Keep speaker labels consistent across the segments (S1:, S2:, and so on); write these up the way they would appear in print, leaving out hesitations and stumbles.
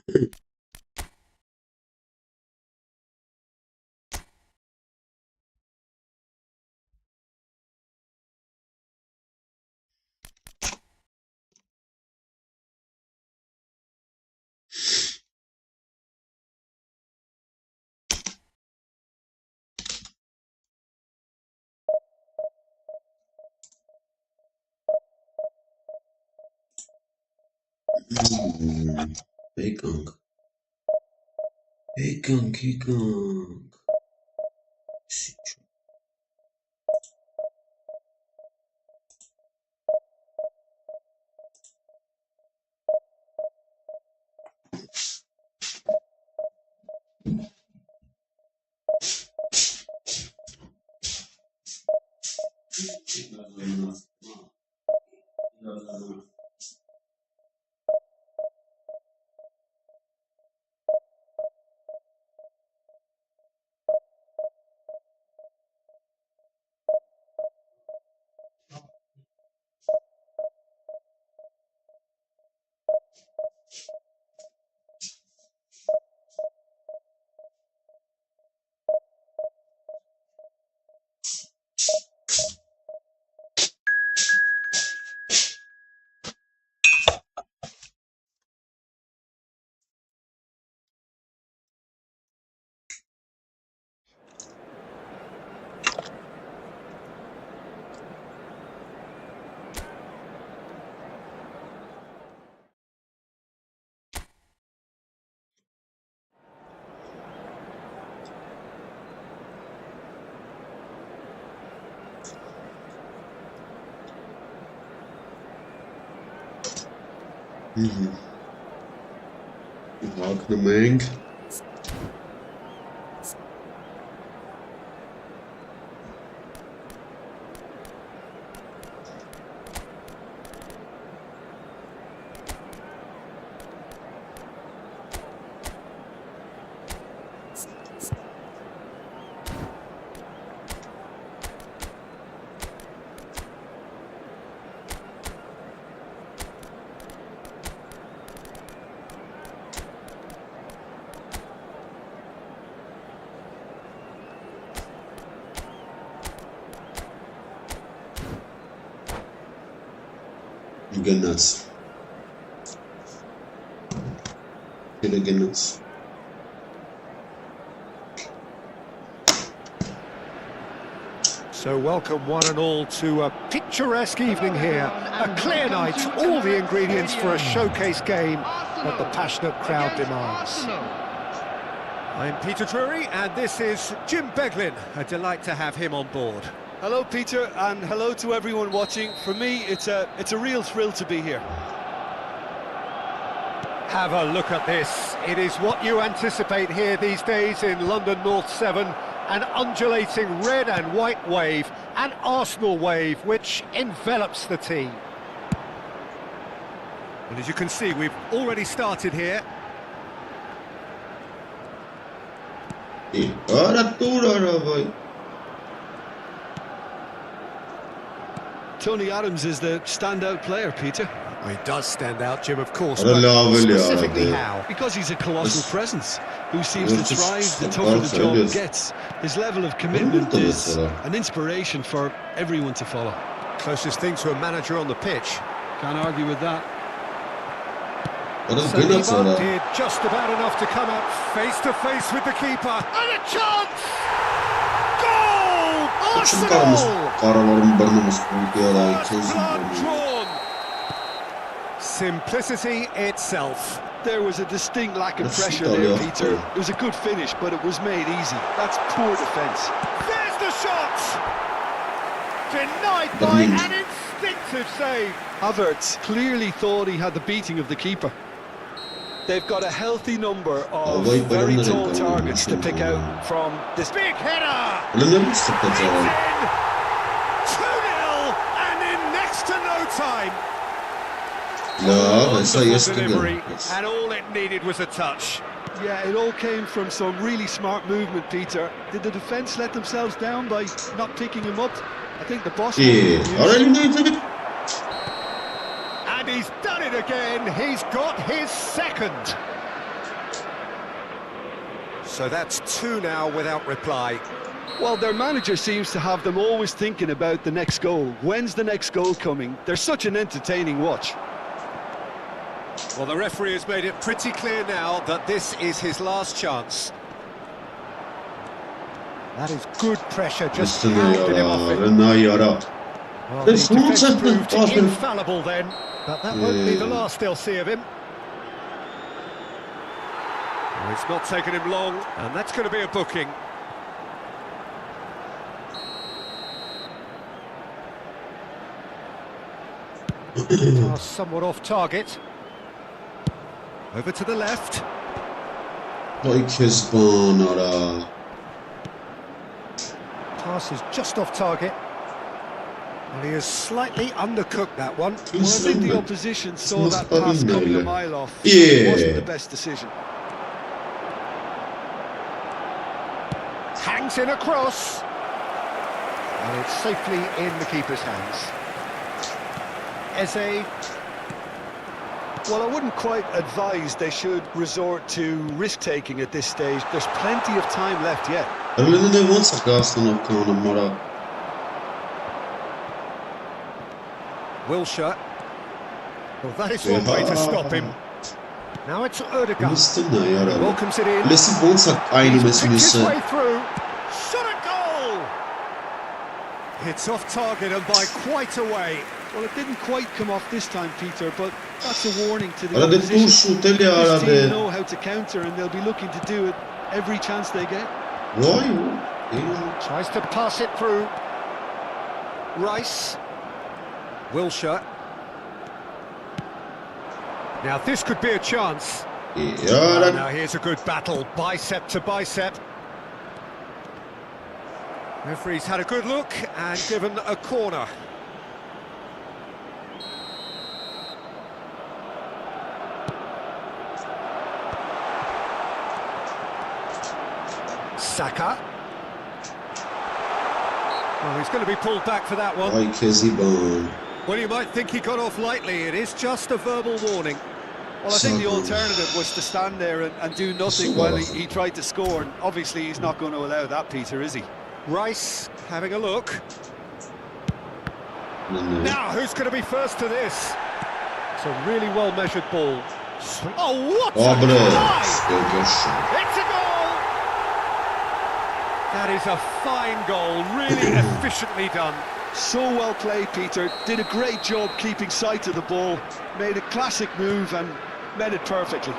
S1: 𝐄𝐅𝐎𝐻𝐁 𝐄𝐅𝐎�Հ 𝐿iK-GAMING جنات كده جنات.
S2: So welcome one and all to a picturesque evening here. A clear night, all the ingredients for a showcase game that the passionate crowd demands. I'm Peter Drury and this is Jim Beglin. A delight to have him on board.
S3: Hello Peter, and hello to everyone watching. For me, it's a real thrill to be here.
S2: Have a look at this. It is what you anticipate here these days in London North 7. An undulating red and white wave, an Arsenal wave which envelops the team. And as you can see, we've already started here.
S3: Tony Adams is the standout player, Peter.
S2: Well, he does stand out, Jim, of course, but specifically how?
S3: Because he's a colossal presence who seems to thrive the tougher the job gets. His level of commitment is an inspiration for everyone to follow.
S2: Closest thing to a manager on the pitch.
S3: Can't argue with that.
S2: Saliba did just about enough to come out face to face with the keeper. And a chance! Goal! Arsenal! Simplicity itself.
S3: There was a distinct lack of pressure there, Peter. It was a good finish, but it was made easy. That's poor defence.
S2: There's the shot! Denied by an instinctive save.
S3: Havertz clearly thought he had the beating of the keeper. They've got a healthy number of very tall targets to pick out from this
S2: big header. It's in 2-0 and in next to no time. Delivery, and all it needed was a touch.
S3: Yeah, it all came from some really smart movement, Peter. Did the defence let themselves down by not picking him up? I think the boss...
S2: And he's done it again. He's got his second. So that's two now without reply.
S3: Well, their manager seems to have them always thinking about the next goal. When's the next goal coming? They're such an entertaining watch.
S2: Well, the referee has made it pretty clear now that this is his last chance. That is good pressure, just hounded him off it. Well, the defence proved infallible then, but that won't be the last they'll see of him. Well, it's not taken him long, and that's going to be a booking. Pass somewhat off target. Over to the left.
S1: 𝐄𝐅𝐎𝐓𝐁𝐀𝐋𝐋.
S2: Pass is just off target. And he has slightly undercooked that one.
S3: Well, I think the opposition saw that pass coming a mile off. It wasn't the best decision.
S2: Hangs in a cross. And it's safely in the keeper's hands. Eze.
S3: Well, I wouldn't quite advise they should resort to risk-taking at this stage. There's plenty of time left yet.
S2: Wilshere. Well, that is one way to stop him. Now it's 𝐿𝐸𝐺𝐸. Welcomes it in. He's picked his way through. Shot a goal! It's off target and by quite a way.
S3: Well, it didn't quite come off this time, Peter, but that's a warning to the opposition. This team know how to counter, and they'll be looking to do it every chance they get.
S2: Tries to pass it through. Rice. Wilshere. Now this could be a chance. Now here's a good battle, bicep to bicep. Referee's had a good look and given a corner. Saka. Well, he's going to be pulled back for that one. Well, you might think he got off lightly. It is just a verbal warning.
S3: Well, I think the alternative was to stand there and do nothing while he tried to score. And obviously, he's not going to allow that, Peter, is he?
S2: Rice having a look. Now, who's going to be first to this? It's a really well-measured ball. Oh, what a try! It's a goal! That is a fine goal, really efficiently done.
S3: So well played, Peter. Did a great job keeping sight of the ball. Made a classic move and met it perfectly.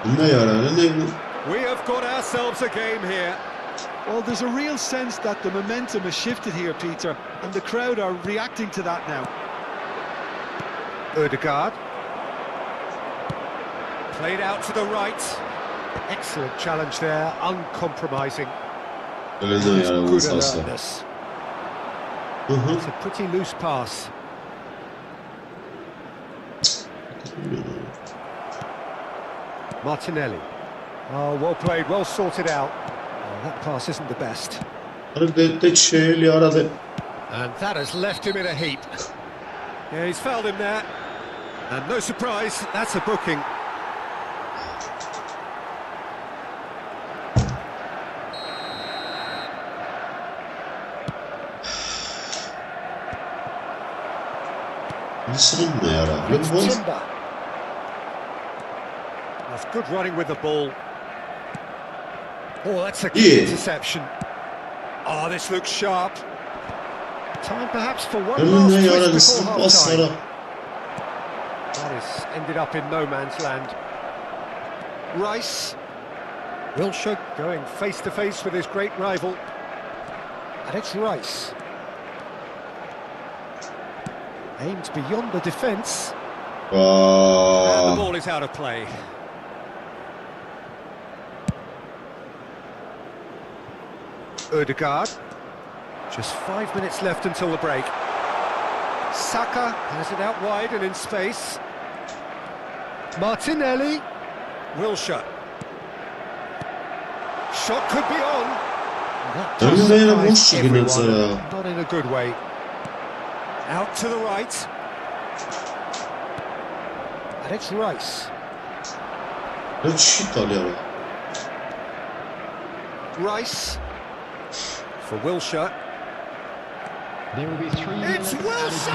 S2: We have got ourselves a game here.
S3: Well, there's a real sense that the momentum has shifted here, Peter, and the crowd are reacting to that now.
S2: 𝐿𝐸𝐺𝐸. Played out to the right. Excellent challenge there, uncompromising. Good alertness. It's a pretty loose pass. Martinelli. Oh, well played, well sorted out. Oh, that pass isn't the best. And that has left him in a heap. Yeah, he's fouled him there. And no surprise, that's a booking. Timber. That's good running with the ball. Oh, that's a key interception. Oh, this looks sharp. Time perhaps for one last twist before half-time. That has ended up in no man's land. Rice. Wilshere going face-to-face with his great rival. And it's Rice. Aimed beyond the defence. And the ball is out of play. 𝐿𝐸𝐺𝐸. Just 5 minutes left until the break. Saka has it out wide and in space. Martinelli. Wilshere. Shot could be on. That does surprise everyone, not in a good way. Out to the right. And it's Rice. Rice. For Wilshere.
S4: There will be 3
S2: It's Wilson!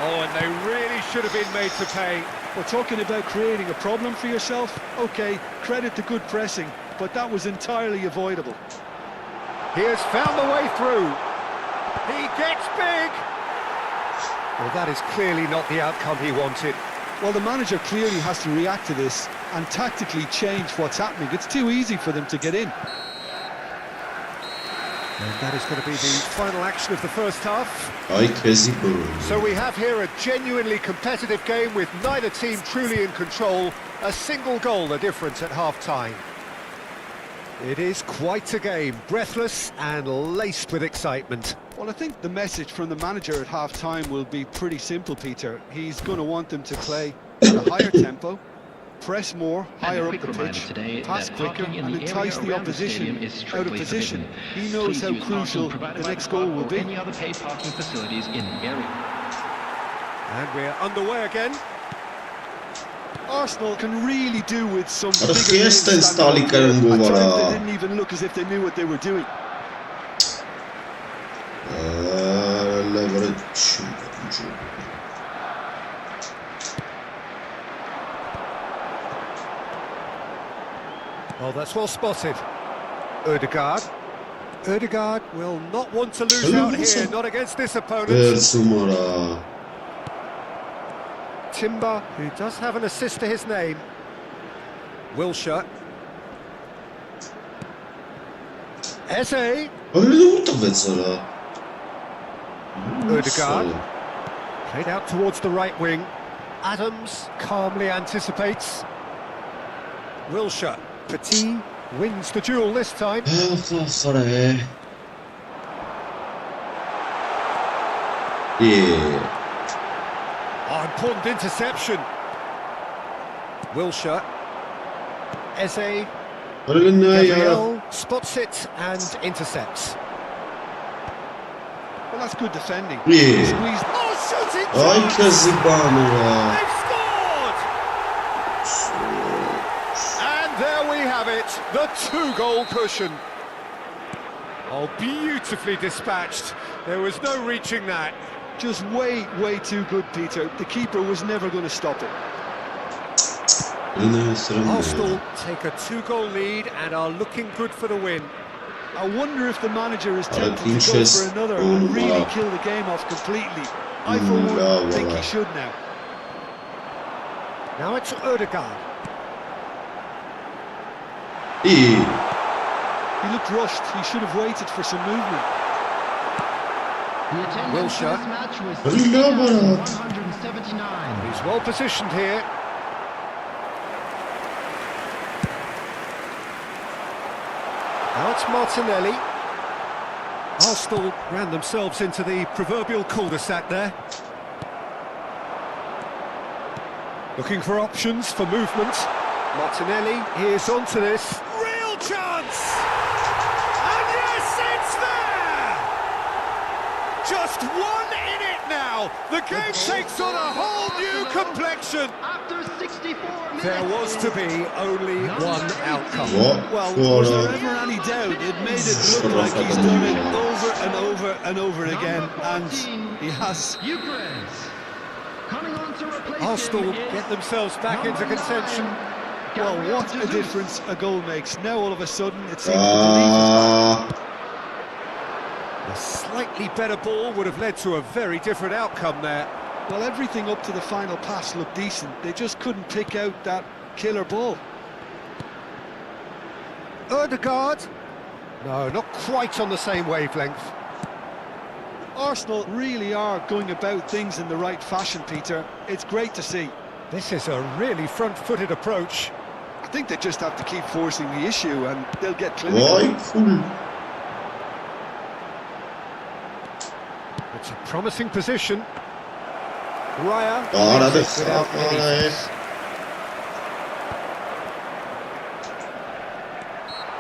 S3: Oh, and they really should have been made to pay. We're talking about creating a problem for yourself. Okay, credit to good pressing, but that was entirely avoidable.
S2: He has found the way through. He gets big. Well, that is clearly not the outcome he wanted.
S3: Well, the manager clearly has to react to this and tactically change what's happening. It's too easy for them to get in.
S2: And that is going to be the final action of the first half.
S1: 𝐄𝐅𝐎𝐓𝐁𝐀𝐋.
S2: So we have here a genuinely competitive game with neither team truly in control. A single goal the difference at half-time. It is quite a game, breathless and laced with excitement.
S3: Well, I think the message from the manager at half-time will be pretty simple, Peter. He's going to want them to play at a higher tempo, press more, higher up the pitch, pass quicker and entice the opposition out of position. He knows how crucial the next goal will be.
S4: Any other paid parking facilities in the area.
S2: And we're underway again.
S3: Arsenal can really do with some
S1: Ara
S3: bigger
S1: fiesta
S3: names
S1: está
S3: standing up there.
S1: Alik-GAMING
S3: At times
S1: var
S3: they
S1: ha.
S3: didn't even look as if they knew what they were doing.
S2: Oh, that's well spotted. Ødegaard. Ødegaard will not want to lose out here, not against this opponent. Timber, who does have an assist to his name. Wilshere. Eze. Ødegaard. Played out towards the right wing. Adams calmly anticipates. Wilshere. Petit wins the duel this time.
S1: Yeah.
S2: Oh, important interception. Wilshere. Eze. Gabriel spots it and intercepts.
S3: Well, that's good defending.
S1: Yeah.
S3: Squeezed.
S2: Oh, shooting
S1: 𝐿-ＫԱՄԻՆԳ.
S2: They've scored! And there we have it, the 2-goal cushion. Oh, beautifully dispatched. There was no reaching that.
S3: Just way too good, Peter. The keeper was never going to stop it.
S2: Arsenal take a 2-goal lead and are looking good for the win.
S3: I wonder if the manager is tempted to go for another and really kill the game off completely. I, for one, think he should now.
S2: Now it's Ødegaard.
S3: He looked rushed. He should have waited for some movement.
S4: The attendance for
S2: Wilshere.
S4: this match was 179.
S2: He's well positioned here. Now it's Martinelli. Arsenal ran themselves into the proverbial cul-de-sac there. Looking for options for movement. Martinelli is onto this. Real chance! And yes, it's there! Just one in it now. The game takes on a whole new complexion.
S4: After 64 minutes.
S2: There was to be only one outcome.
S3: Well, was there ever any doubt? It made it look like he's done it over and over and over again, and he has.
S4: Coming on to replace
S2: Arsenal
S4: him is
S2: get themselves back into contention.
S3: Well, what a difference a goal makes. Now all of a sudden it seems to believe.
S2: A slightly better ball would have led to a very different outcome there.
S3: Well, everything up to the final pass looked decent. They just couldn't pick out that killer ball.
S2: Ødegaard. No, not quite on the same wavelength.
S3: Arsenal really are going about things in the right fashion, Peter. It's great to see.
S2: This is a really front-footed approach.
S3: I think they just have to keep forcing the issue and they'll get clinical.
S2: It's a promising position. Raya.
S1: Without any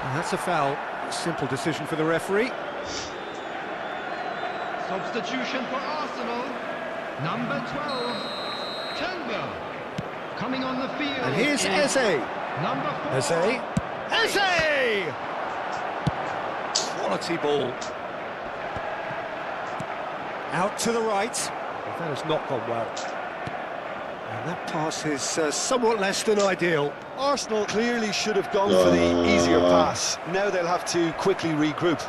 S2: And that's a foul. Simple decision for the referee.
S4: substitution for Arsenal. Number 12, Timber. Coming on the field.
S2: And here's
S4: is
S2: Eze.
S4: Number 4.
S2: Eze. Eze! Quality ball. Out to the right. That has not gone well. And that pass is somewhat less than ideal.
S3: Arsenal clearly should have gone for the easier pass. Now they'll have to quickly regroup.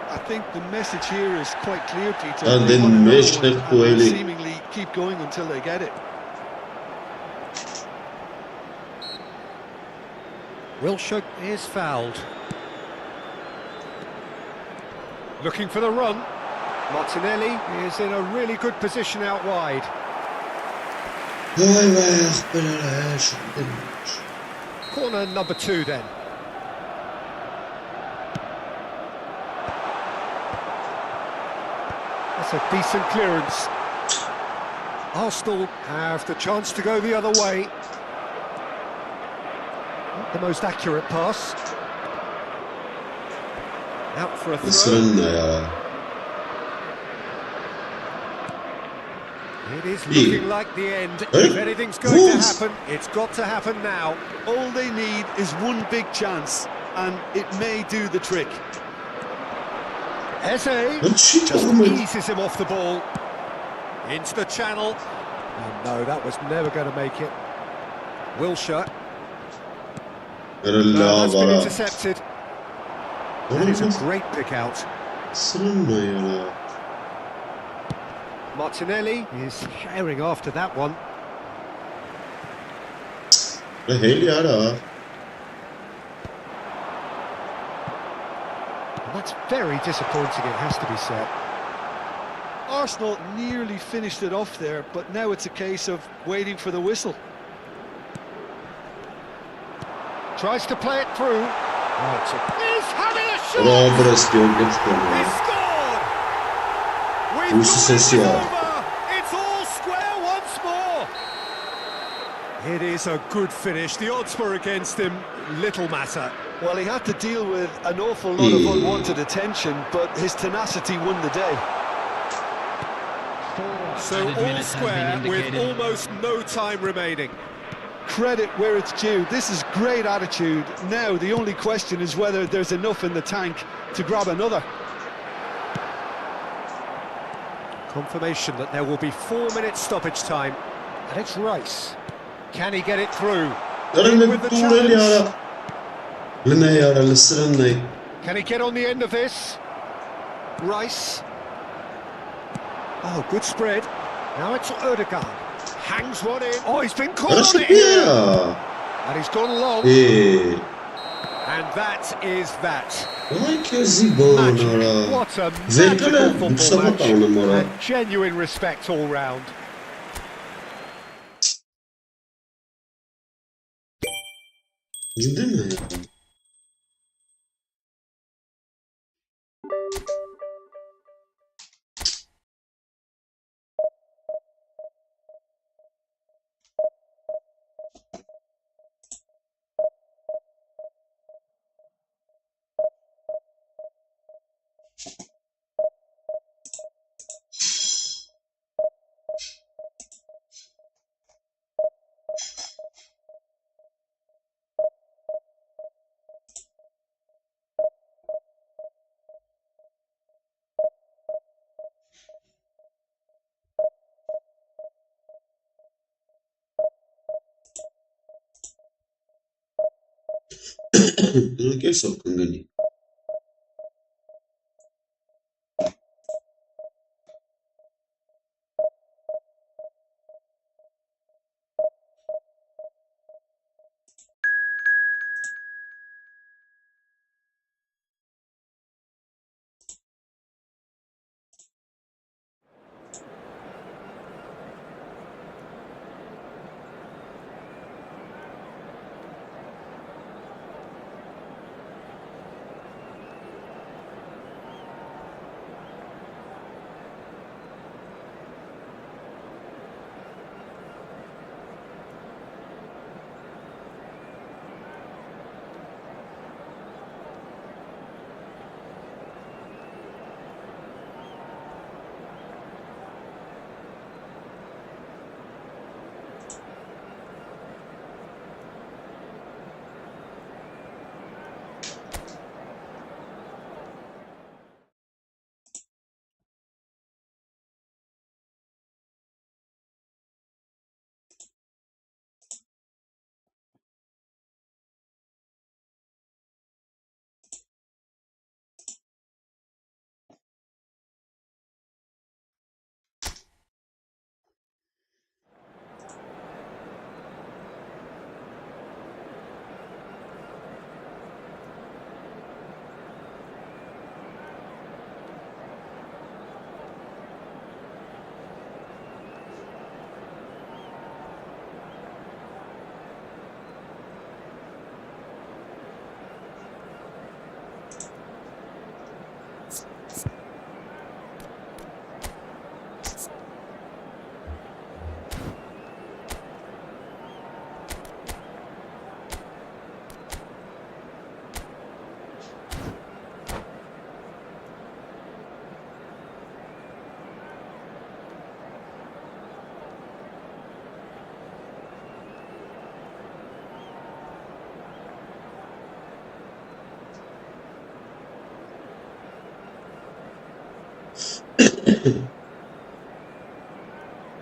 S3: I think the message here is quite clear, Peter.
S1: And
S3: They
S1: then
S3: want another
S1: mesh
S3: one,
S1: that
S3: and they'll
S1: Coeli.
S3: seemingly keep going until they get it.
S2: Wilshere is fouled. Looking for the run. Martinelli is in a really good position out wide.
S1: Vay vay belələr şimdi.
S2: Corner number 2 then. That's a decent clearance. Arsenal have the chance to go the other way. Not the most accurate pass. Out for a throw.
S1: Mısır'ın ne ya?
S2: It is
S1: İyi.
S2: looking like the end.
S1: Hey.
S2: If anything's going to
S1: Vuz.
S2: happen, it's got to happen now.
S3: All they need is one big chance, and it may do the trick.
S2: Eze
S1: Lan shit
S2: just
S1: oğlum.
S2: eases him off the ball. Into the channel. Oh no, that was never going to make it. Wilshere.
S1: Herhalde
S2: No, that's been
S1: valla.
S2: intercepted. That is a great pick out.
S1: Mısır'ın ne ya?
S2: Martinelli is sharing after that one.
S1: Ve hel ya da.
S2: And that's very disappointing, it has to be said.
S3: Arsenal nearly finished it off there, but now it's a case of waiting for the whistle.
S2: Tries to play it through. Right, so he's having a shot!
S1: Bura burası yok geç
S2: He
S1: konuya.
S2: scored! We've
S1: Bu
S2: got
S1: sesi
S2: it
S1: ya.
S2: over! It's all square once more! It is a good finish. The odds were against him. Little matter.
S3: Well, he had to deal with an awful lot of unwanted attention, but his tenacity won the day.
S2: So all square with almost no time remaining.
S3: Credit where it's due. This is great attitude. Now, the only question is whether there's enough in the tank to grab another.
S2: Confirmation that there will be 4 minutes stoppage time. And it's Rice. Can he get it through?
S1: Herhalde
S2: In with the
S1: bu hel ya
S2: challenge.
S1: da. Lan ne ya da Mısır'ın ne?
S2: Can he get on the end of this? Rice. Oh, good spread. Now it's Ødegaard. Hangs one in. Oh, he's been caught on
S1: Karışık
S2: it
S1: bir
S2: here.
S1: ya.
S2: And he's gone long. And that is that.
S1: Vay kezi bana.
S2: Magic. What a
S1: Zevkle
S2: magical
S1: bu
S2: football
S1: sabah
S2: match.
S1: kaldım oraya.
S2: And genuine respect all round.
S1: Ciddi mi? Che so con Gani.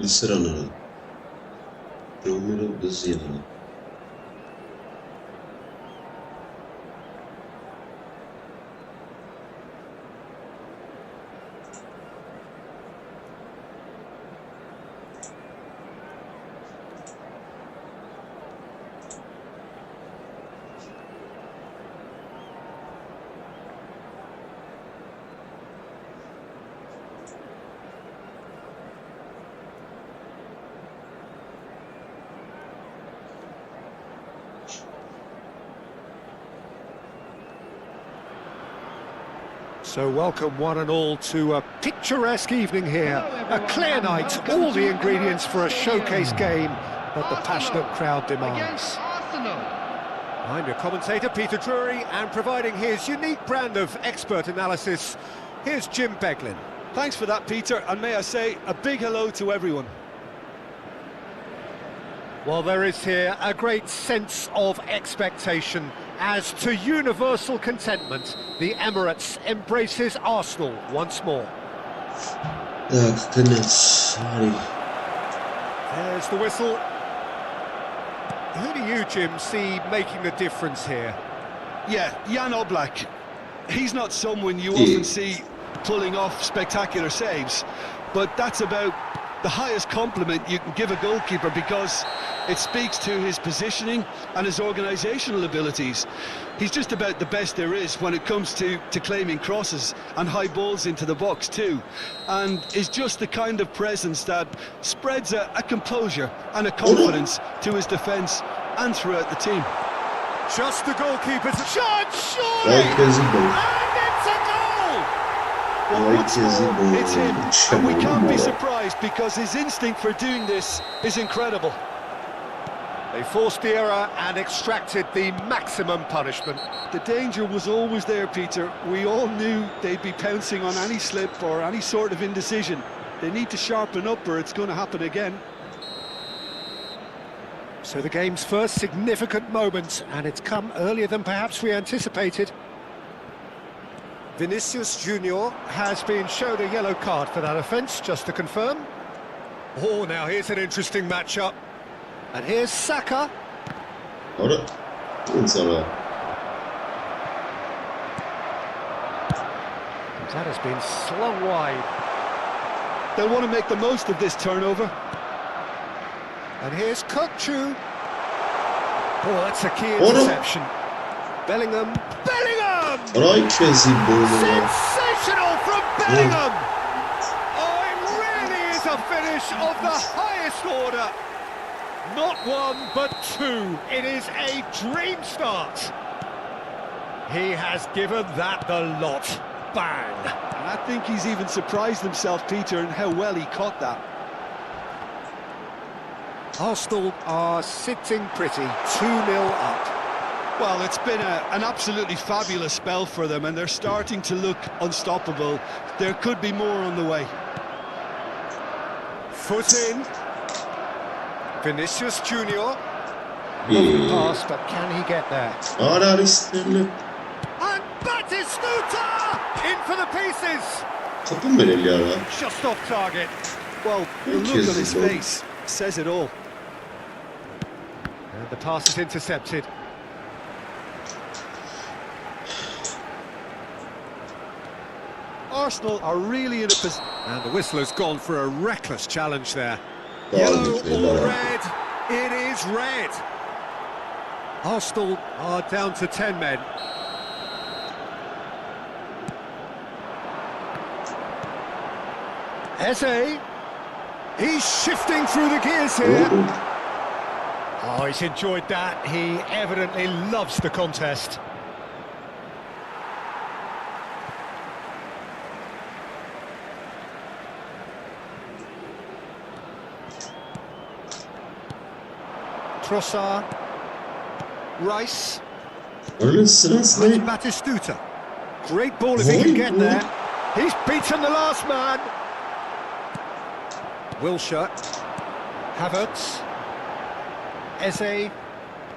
S1: Lısıran aradı. Romero hızlı yaladı.
S2: So welcome one and all to a picturesque evening here. A clear night, all the ingredients for a showcase game that the passionate crowd demands.
S4: Against Arsenal.
S2: I'm your commentator, Peter Drury, and providing his unique brand of expert analysis, here's Jim Beglin.
S3: Thanks for that, Peter, and may I say a big hello to everyone.
S2: Well, there is here a great sense of expectation. As to universal contentment, the Emirates embraces Arsenal once more.
S1: Goodness, sorry.
S2: There's the whistle. Who do you, Jim, see making the difference here?
S3: Yeah, Jan Oblak. He's not someone you often see pulling off spectacular saves, but that's about the highest compliment you can give a goalkeeper, because it speaks to his positioning and his organisational abilities. He's just about the best there is when it comes to claiming crosses and high balls into the box too, and is just the kind of presence that spreads a composure and a confidence to his defence and throughout the team.
S2: Just the goalkeeper's shot, surely!
S1: Like his
S2: And it's a goal!
S3: Well, what's more, it's him, and we can't be
S1: Şaman.
S3: surprised because his instinct for doing this is incredible.
S2: They forced the error and extracted the maximum punishment.
S3: The danger was always there, Peter. We all knew they'd be pouncing on any slip or any sort of indecision. They need to sharpen up or it's going to happen again.
S2: So the game's first significant moment, and it's come earlier than perhaps we anticipated. Vinicius Junior has been shown a yellow card for that offence, just to confirm. Oh, now here's an interesting matchup. And here's Saka.
S1: Ora. Insana.
S2: That has been slung wide.
S3: They'll want to make the most of this turnover.
S2: And here's 𝐄𝐅𝐎𝐻𝐿. Oh, that's a key interception. Bellingham. Bellingham!
S1: Like his
S2: Sensational from Bellingham! Oh, it really is a finish of the highest order. Not one, but two. It is a dream start. He has given that the lot. Bang!
S3: And I think he's even surprised himself, Peter, in how well he caught that.
S2: Arsenal are sitting pretty, 2-0 up.
S3: Well, it's been an absolutely fabulous spell for them, and they're starting to look unstoppable. There could be more on the way.
S2: Foot in. Vinicius Junior. Lovely pass, but can he get there?
S1: Ara risklerle.
S2: And Batistuta! In for the pieces!
S1: Kapı mı vereli ara?
S2: Just off target.
S3: Well, the look on his face says it all.
S2: And the pass is intercepted.
S3: Arsenal are really in a position.
S2: And the whistle has gone for a reckless challenge there.
S1: Daha
S2: Yellow
S1: gitmeyi
S2: or
S1: var.
S2: red? It is red. Arsenal are down to 10 men. Eze. He's shifting through the gears here. Oh, he's enjoyed that. He evidently loves the contest. Trossard. Rice.
S1: Öyle sırası değil.
S2: Batistuta. Great ball if he can get there. He's beaten the last man. Wilshere. Havertz. Eze.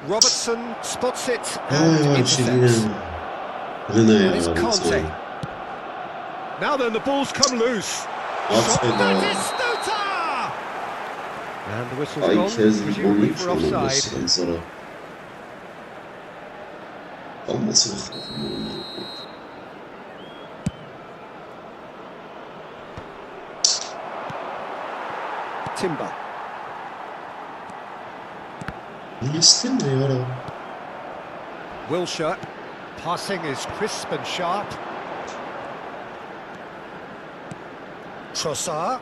S2: Robertson spots it and intercepts.
S1: Rene
S2: And it's
S1: ya.
S2: Kanté. Now then, the ball's come loose.
S1: Aferin ha.
S2: Batistuta! And the whistle's
S1: Ay
S2: gone,
S1: kez
S2: presumably
S1: golü
S2: for
S1: olması
S2: offside.
S1: Ensara. Alması bakalım.
S2: Timber.
S1: Ne istemiyor ya?
S2: Wilshere. Passing is crisp and sharp. Trossard.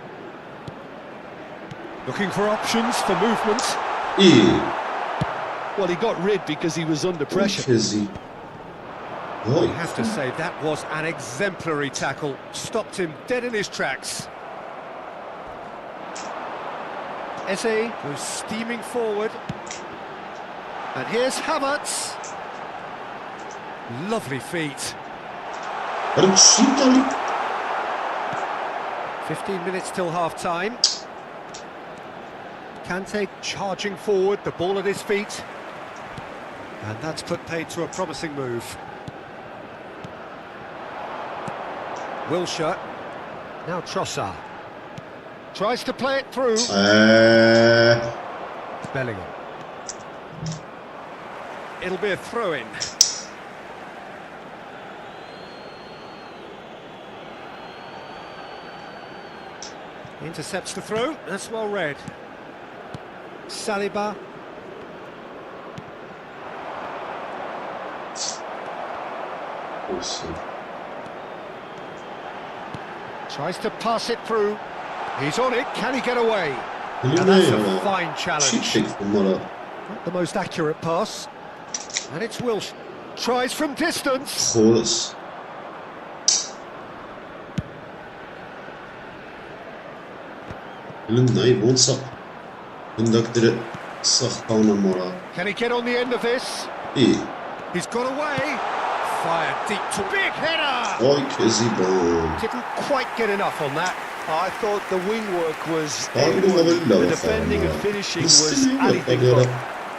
S2: Looking for options for movement.
S1: İyi.
S3: Well, he got rid because he was under pressure.
S1: Kezi. Vay.
S2: I have to say, that was an exemplary tackle. Stopped him dead in his tracks. Eze goes steaming forward. And here's Havertz. Lovely feet.
S1: Hadi şimdi Ali.
S2: 15 minutes till half-time. Kante charging forward, the ball at his feet. And that's put paid to a promising move. Wilshere. Now Trossard. Tries to play it through. Bellingham. It'll be a throw-in. Intercepts the throw, that's well read. Saliba.
S1: Olsun.
S2: Tries to pass it through. He's on it, can he get away?
S1: Bu
S2: And
S1: ne
S2: that's a
S1: ya?
S2: fine
S1: Çift
S2: challenge.
S1: çek bunlara.
S2: Not the most accurate pass. And it's Wilshere. Tries from distance.
S1: Horus. Lunai bonsa. Bundaktere sakana mora.
S2: Can he get on the end of this?
S1: İyi.
S2: He's got away. Fired deep to big header.
S1: Ay kezi bom.
S2: Didn't quite get enough on that.
S3: I thought the wing work was
S1: Ay bu
S3: A1.
S1: havayla
S3: The
S1: bakalım
S3: defending
S1: ya.
S3: and finishing was
S1: Nasıl yok
S3: anything
S1: ya?
S3: but.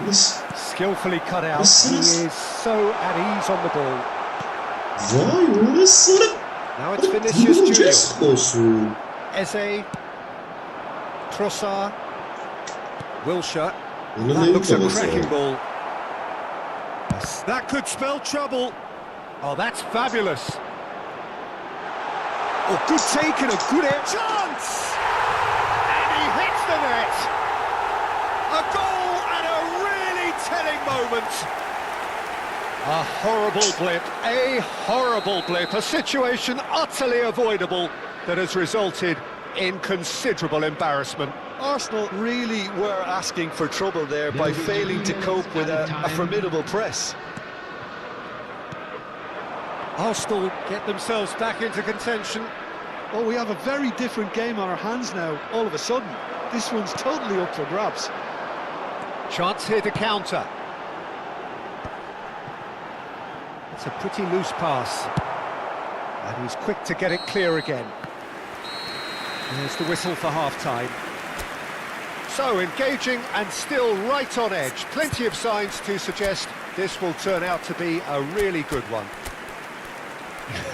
S1: Nasıl?
S2: Skillfully cut out.
S1: This
S2: He
S1: is-
S2: is so at ease on the ball.
S1: Vay orası.
S2: Now it's Vinicius Junior.
S1: Vuracağız olsun.
S2: Eze. Trossard. Wilshere.
S1: Ona
S2: That
S1: ne
S2: looks a
S1: yapamazsın?
S2: cracking ball. That could spell trouble. Oh, that's fabulous. Oh, good take and a good air chance! And he hits the net. A goal at a really telling moment. A horrible blip, a situation utterly avoidable that has resulted in considerable embarrassment.
S3: Arsenal really were asking for trouble there by failing to cope with a formidable press.
S2: Arsenal get themselves back into contention.
S3: Oh, we have a very different game on our hands now, all of a sudden. This one's totally up for grabs.
S2: Chance here to counter. It's a pretty loose pass. And he's quick to get it clear again. There's the whistle for half-time. So, engaging and still right on edge. Plenty of signs to suggest this will turn out to be a really good one.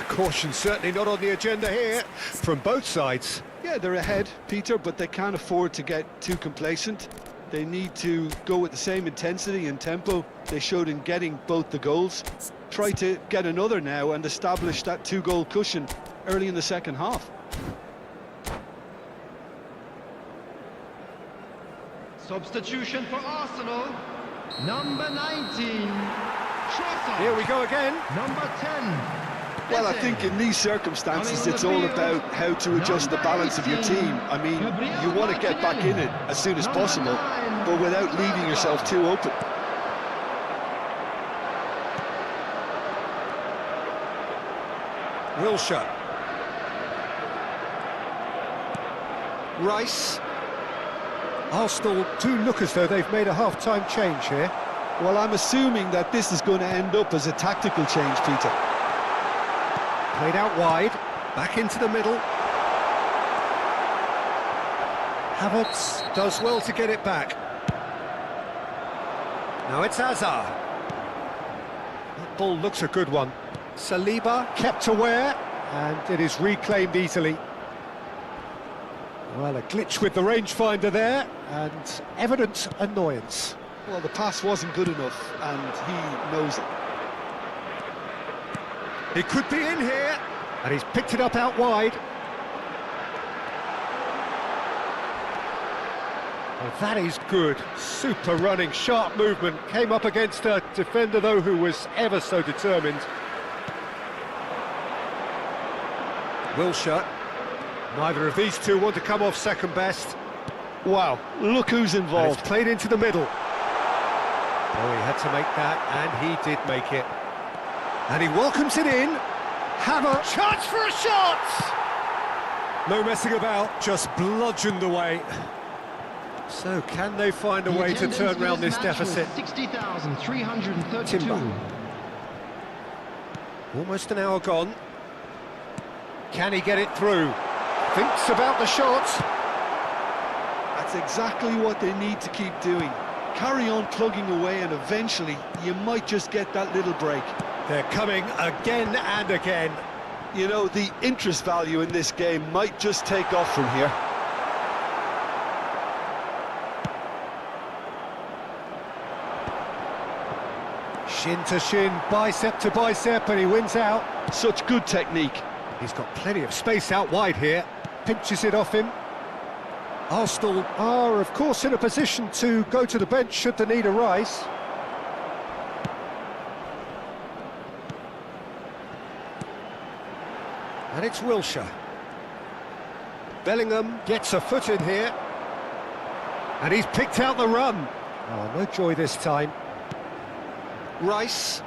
S2: Caution certainly not on the agenda here, from both sides.
S3: Yeah, they're ahead, Peter, but they can't afford to get too complacent. They need to go with the same intensity and tempo they showed in getting both the goals. Try to get another now and establish that two-goal cushion early in the second half.
S4: Substitution for Arsenal. Number 19. Trossard.
S2: Here we go again.
S4: Number 10.
S3: Well, I
S4: Eze.
S3: think in these circumstances, it's all about how to adjust the balance of your team. I mean, you want to get back in it as soon as possible, but without leaving yourself too open.
S2: Wilshere. Rice. Arsenal do look as though they've made a half-time change here.
S3: Well, I'm assuming that this is going to end up as a tactical change, Peter.
S2: Played out wide, back into the middle. Havertz does well to get it back. Now it's Hazard. That ball looks a good one. Saliba kept aware, and it is reclaimed easily. Well, a glitch with the rangefinder there, and evident annoyance.
S3: Well, the pass wasn't good enough, and he knows it.
S2: He could be in here, and he's picked it up out wide. Well, that is good. Super running, sharp movement. Came up against a defender, though, who was ever so determined. Wilshere. Neither of these two want to come off second best.
S3: Wow, look who's
S2: And
S3: involved.
S2: it's played into the middle. Oh, he had to make that, and he did make it. And he welcomes it in. Havertz, chance for a shot! No messing about, just bludgeoned away. So, can they find a way to turn round this deficit?
S4: 60,332.
S2: Timber. Almost an hour gone. Can he get it through? Thinks about the shot.
S3: That's exactly what they need to keep doing. Carry on plugging away, and eventually you might just get that little break.
S2: They're coming again and again.
S3: You know, the interest value in this game might just take off from here.
S2: Shin to shin, bicep to bicep, and he wins out.
S3: Such good technique.
S2: He's got plenty of space out wide here. Pinches it off him. Arsenal are, of course, in a position to go to the bench should the need arise. And it's Wilshere. Bellingham gets a foot in here. And he's picked out the run. Oh, no joy this time. Rice.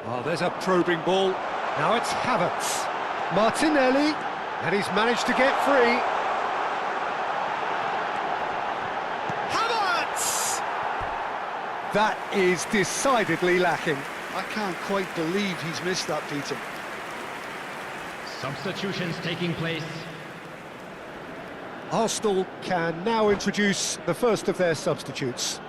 S2: Oh, there's a probing ball. Now it's Havertz. Martinelli. And he's managed to get free. Havertz! That is decidedly lacking.
S3: I can't quite believe he's missed that, Peter.
S4: Substitutions taking place.
S2: Arsenal can now introduce the first of their substitutes.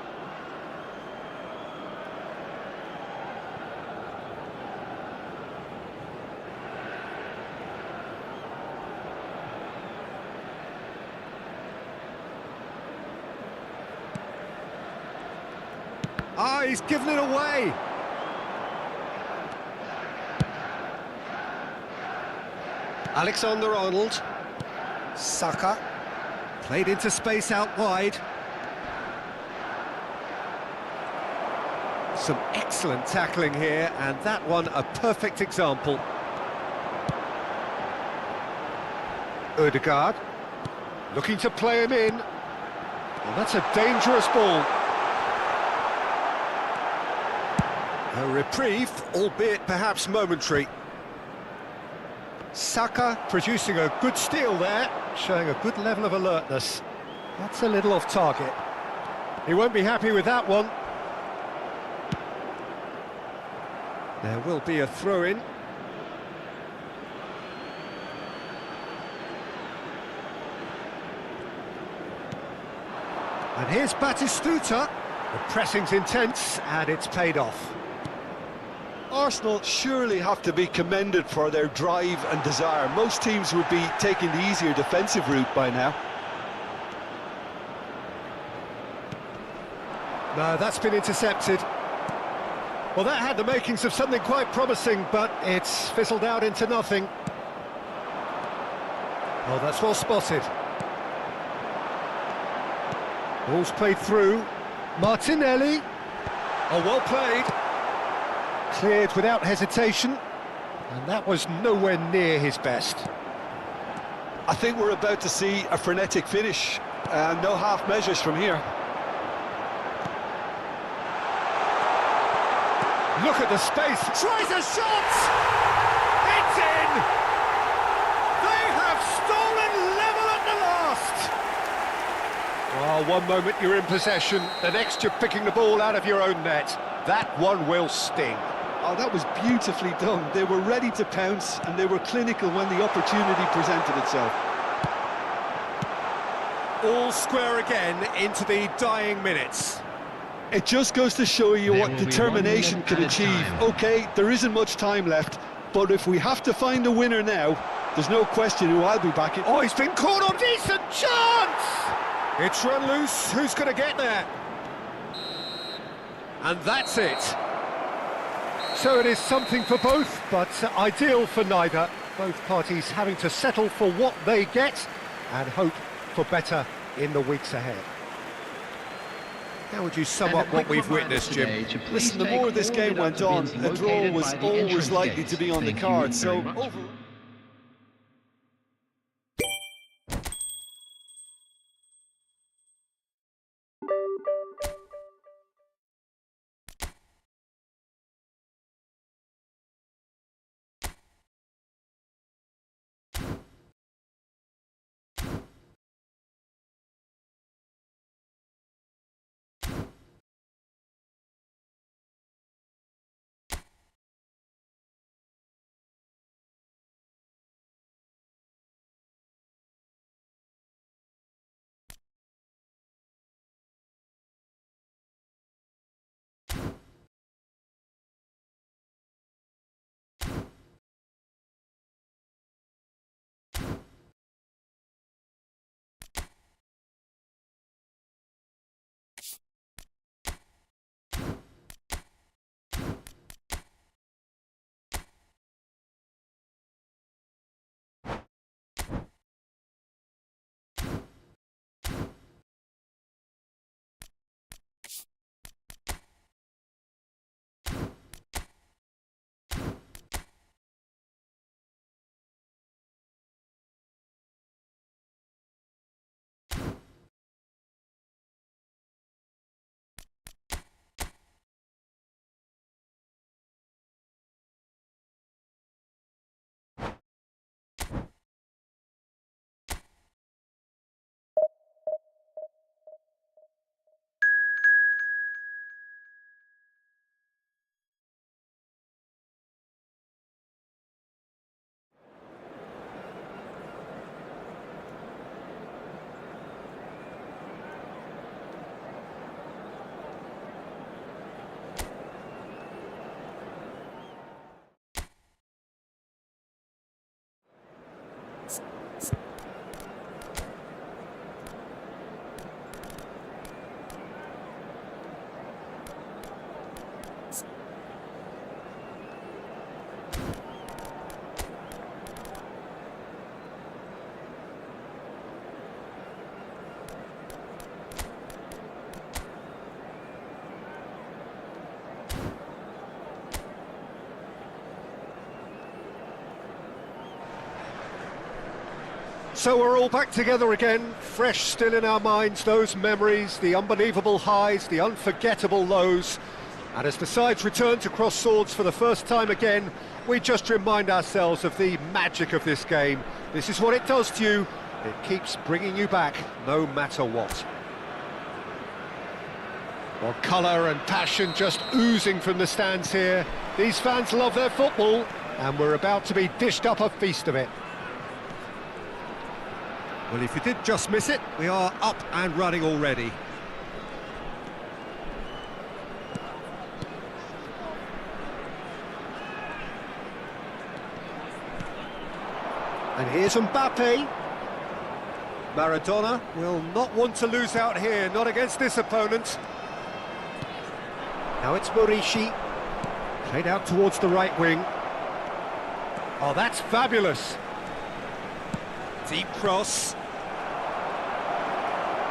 S2: Ah, he's given it away. Alexander-Arnold. Saka. Played into space out wide. Some excellent tackling here, and that one a perfect example. Ødegaard. Looking to play him in. Well, that's a dangerous ball. A reprieve, albeit perhaps momentary. Saka producing a good steal there, showing a good level of alertness. That's a little off target. He won't be happy with that one. There will be a throw-in. And here's Batistuta. The pressing's intense, and it's paid off.
S3: Arsenal surely have to be commended for their drive and desire. Most teams would be taking the easier defensive route by now.
S2: No, that's been intercepted. Well, that had the makings of something quite promising, but it's fizzled out into nothing. Oh, that's well spotted. Ball's played through. Martinelli. Oh, well played. Cleared without hesitation, and that was nowhere near his best.
S3: I think we're about to see a frenetic finish, and no half measures from here.
S2: Look at the space, tries a shot! It's in! They have stolen level at the last! Oh, one moment you're in possession, the next you're picking the ball out of your own net. That one will sting.
S3: Oh, that was beautifully done. They were ready to pounce, and they were clinical when the opportunity presented itself.
S2: All square again into the dying minutes.
S3: It just goes to show you
S4: There
S3: what
S4: will be 1
S3: determination
S4: minute
S3: can
S4: at a
S3: achieve.
S4: time.
S3: Okay, there isn't much time left, But if we have to find a winner now, there's no question who I'll be backing.
S2: Oh, he's been caught on decent chance! It's run loose, who's going to get there? And that's it. So it is something for both, but ideal for neither. Both parties having to settle for what they get and hope for better in the weeks ahead. How would you sum up what we've witnessed, Jim?
S3: Listen, the more this game went on, a draw was always likely to be on the card, so...
S2: So we're all back together again, fresh still in our minds, those memories, the unbelievable highs, the unforgettable lows. And as the sides return to cross swords for the first time again, we just remind ourselves of the magic of this game. This is what it does to you. It keeps bringing you back, no matter what. Well, colour and passion just oozing from the stands here. These fans love their football, and we're about to be dished up a feast of it. Well, if you did just miss it, we are up and running already. And here's Mbappe. Maradona will not want to lose out here, not against this opponent. Now it's Morishi. Played out towards the right wing. Oh, that's fabulous. Deep cross.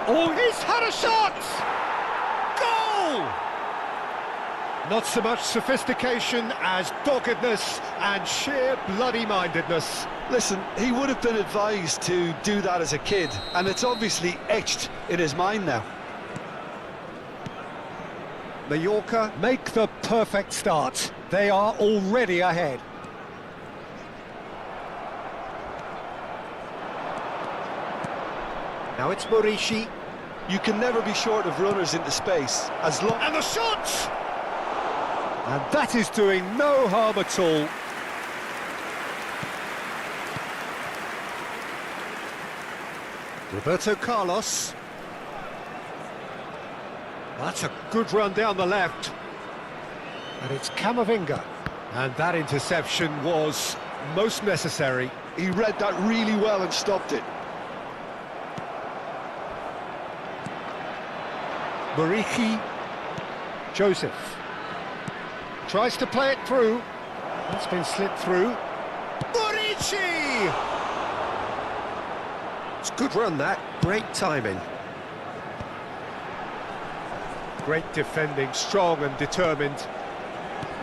S2: Oh, he's had a shot! Goal! Not so much sophistication as doggedness and sheer bloody-mindedness.
S3: Listen, he would have been advised to do that as a kid, and it's obviously etched in his mind now.
S2: Mallorca make the perfect start. They are already ahead. Now it's Morishi.
S3: You can never be short of runners into space, as long...
S2: And the shot! And that is doing no harm at all. Roberto Carlos. That's a good run down the left. And it's Camavinga. And that interception was most necessary.
S3: He read that really well and stopped it.
S2: Mariki Joseph tries to play it through. That's been slipped through. Murici! It's a good run, that. Great timing. Great defending, strong and determined.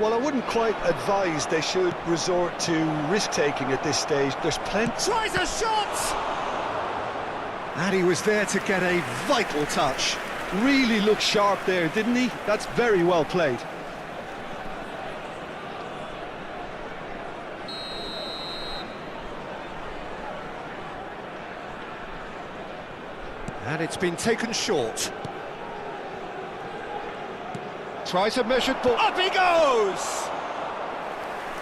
S3: Well, I wouldn't quite advise they should resort to risk-taking at this stage. There's plenty...
S2: Tries a shot! And he was there to get a vital touch.
S3: Really looked sharp there, didn't he? That's very well played.
S2: And it's been taken short. Tries a measured ball. Up he goes!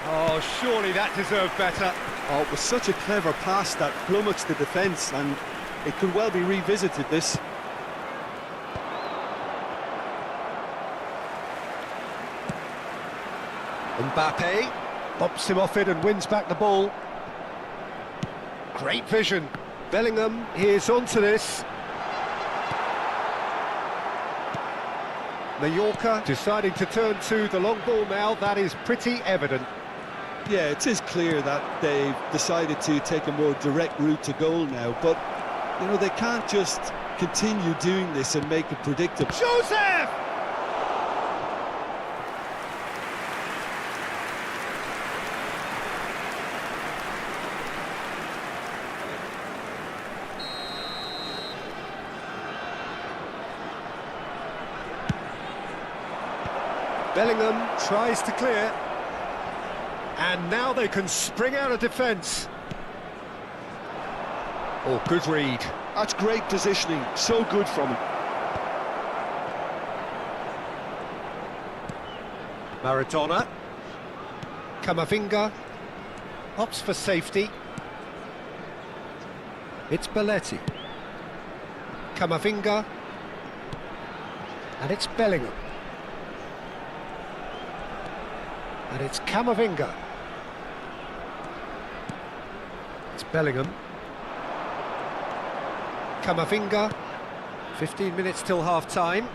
S2: Oh, surely that deserved better.
S3: Oh, it was such a clever pass that flummoxed the defence, and it could well be revisited, this.
S2: Mbappe bops him off it and wins back the ball. Great vision. Bellingham is onto this. Mallorca deciding to turn to the long ball now. That is pretty evident.
S3: Yeah, it is clear that they've decided to take a more direct route to goal now, but, you know, they can't just continue doing this and make it predictable.
S2: Joseph! Bellingham tries to clear, and now they can spring out of defence. Oh, good read.
S3: That's great positioning, so good from him.
S2: Maradona. Camavinga opts for safety. It's Belletti. Camavinga. And it's Bellingham. And it's Camavinga. It's Bellingham. Camavinga. 15 minutes till half-time.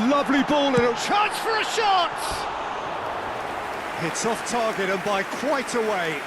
S2: Lovely ball and a chance for a shot! It's off target and by quite a way.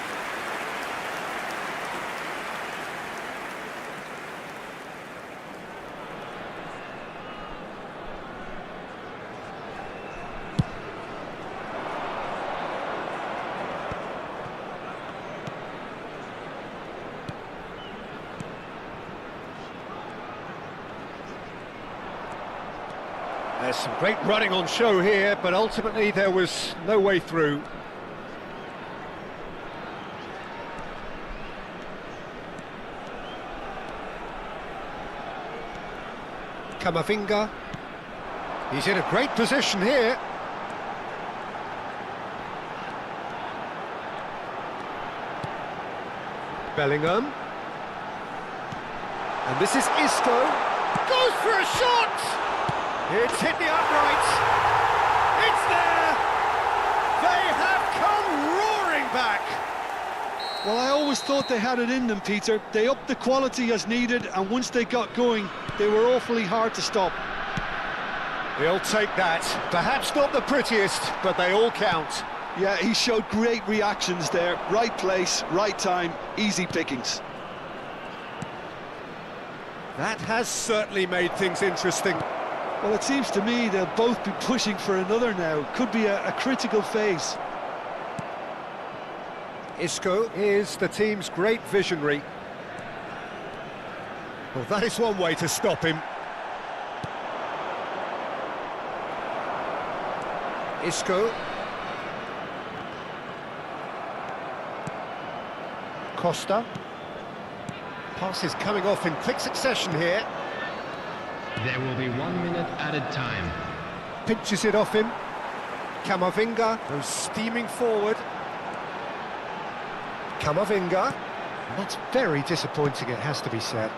S2: There's some great running on show here, but ultimately there was no way through. Camavinga. He's in a great position here. Bellingham. And this is Isco. Goes for a shot! It's hit the uprights. It's there! They have come roaring back!
S3: Well, I always thought they had it in them, Peter. They upped the quality as needed, and once they got going, they were awfully hard to stop.
S2: He'll take that. Perhaps not the prettiest, but they all count.
S3: Yeah, he showed great reactions there. Right place, right time, easy pickings.
S2: That has certainly made things interesting.
S3: Well, it seems to me they'll both be pushing for another now. Could be a critical phase.
S2: Isco is the team's great visionary. Well, that is one way to stop him. Isco. Costa. Pass is coming off in quick succession here.
S4: There will be 1 minute added time.
S2: Pinches it off him. Camavinga goes steaming forward. Camavinga. And that's very disappointing, it has to be said.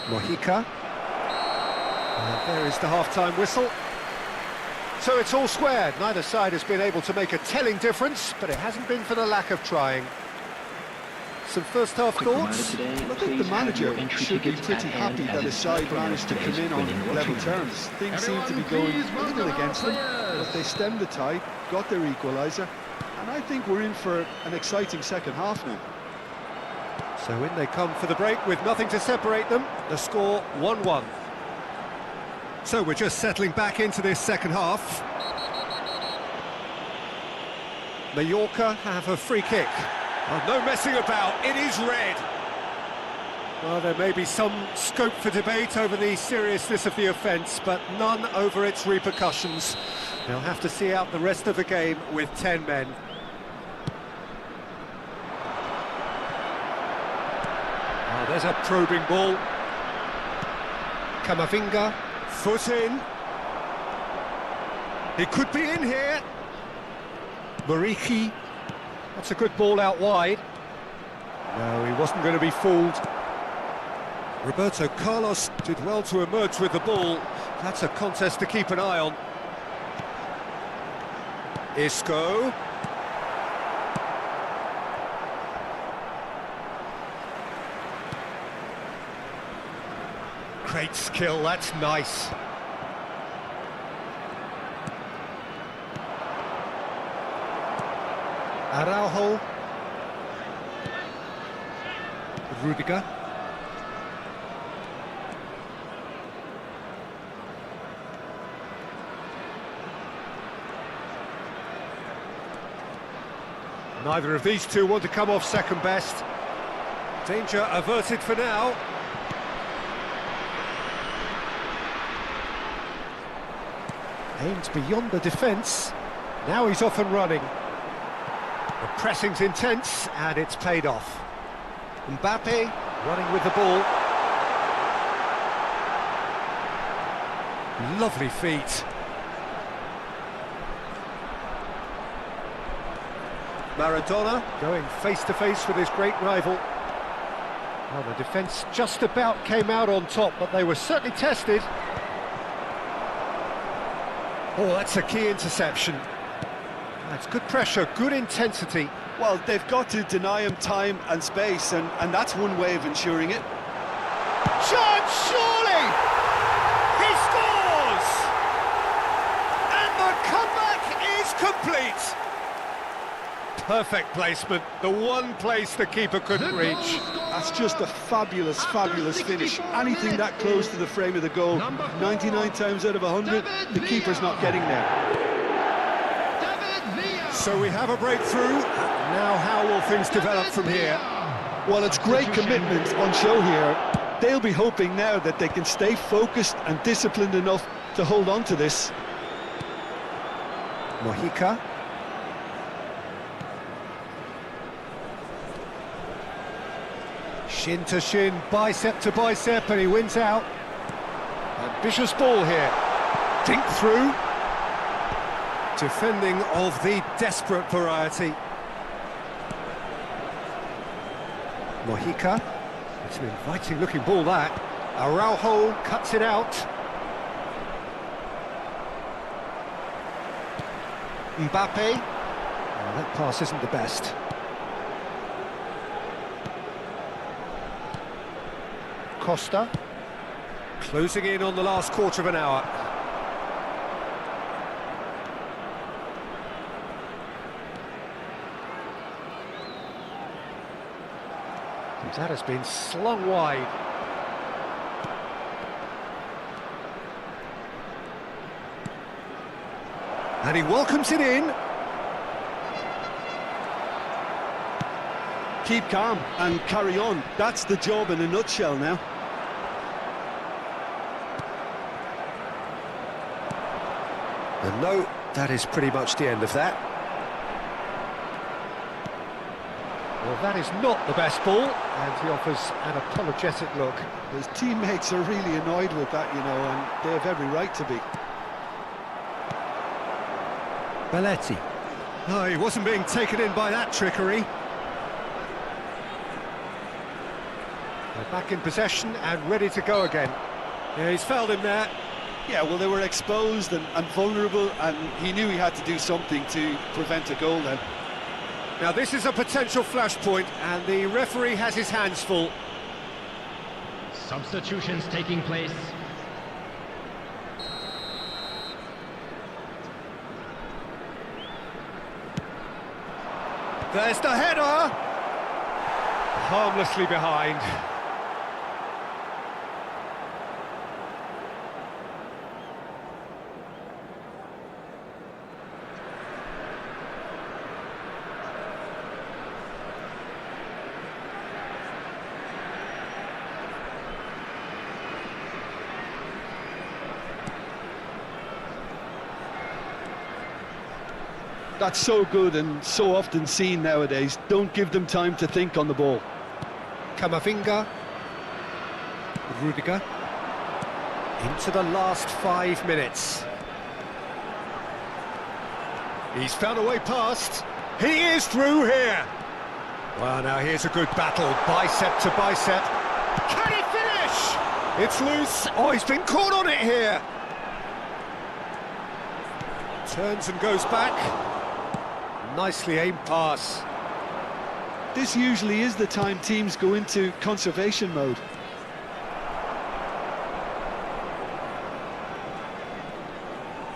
S2: Mojica. And there is the half-time whistle. So it's all squared. Neither side has been able to make a telling difference, but it hasn't been for the lack of trying. Some first-half thoughts?
S3: I think the manager should be pretty happy that his side managed to come in on level terms. Things seem to be going a little against them, but they stemmed the tide, got their equaliser, and I think we're in for an exciting second half now.
S2: So in they come for the break with nothing to separate them. The score 1-1. So we're just settling back into this second half. Mallorca have a free kick. Oh, no messing about, it is red. Well, there may be some scope for debate over the seriousness of the offence, but none over its repercussions. They'll have to see out the rest of the game with 10 men. Oh, there's a probing ball. Camavinga, foot in. He could be in here. Muriqi. That's a good ball out wide. No, he wasn't going to be fooled. Roberto Carlos did well to emerge with the ball. That's a contest to keep an eye on. Isco. Great skill, that's nice. Araujo. Rudiger. Neither of these two want to come off second best. Danger averted for now. Aimed beyond the defence. Now he's off and running. The pressing's intense, and it's paid off. Mbappe running with the ball. Lovely feet. Maradona going face-to-face with his great rival. Well, the defence just about came out on top, but they were certainly tested. Oh, that's a key interception. That's good pressure, good intensity.
S3: Well, they've got to deny him time and space, and that's one way of ensuring it.
S2: Chance, surely! He scores! And the comeback is complete! Perfect placement, the one place the keeper couldn't reach.
S3: That's just a fabulous, fabulous finish. Anything that close to the frame of the goal, 99 times out of 100, the keeper's not getting there.
S2: So we have a breakthrough. Now how will things develop from here?
S3: Well, it's great commitment on show here. They'll be hoping now that they can stay focused and disciplined enough to hold on to this.
S2: Mojica. Shin to shin, bicep to bicep, and he wins out. Ambitious ball here. Dink through. Defending of the desperate variety. Mojica. It's an inviting looking ball, that. Araujo cuts it out. Mbappe. Oh, that pass isn't the best. Costa. Closing in on the last quarter of an hour. That has been slung wide. And he welcomes it in.
S3: Keep calm and carry on. That's the job in a nutshell now.
S2: And no, that is pretty much the end of that. Well, that is not the best ball, and he offers an apologetic look.
S3: His teammates are really annoyed with that, you know, and they have every right to be.
S2: Belletti. No, he wasn't being taken in by that trickery. They're back in possession and ready to go again. Yeah, he's fouled him there.
S3: Yeah, well, they were exposed and vulnerable, and he knew he had to do something to prevent a goal then.
S2: Now this is a potential flashpoint, and the referee has his hands full.
S4: Substitutions taking place.
S2: There's the header! Harmlessly behind.
S3: That's so good and so often seen nowadays. Don't give them time to think on the ball.
S2: Camavinga. Rudiger. Into the last 5 minutes. He's found a way past. He is through here. Well, now here's a good battle, bicep to bicep. Can he finish? It's loose. Oh, he's been caught on it here. Turns and goes back. Nicely aimed pass.
S3: This usually is the time teams go into conservation mode.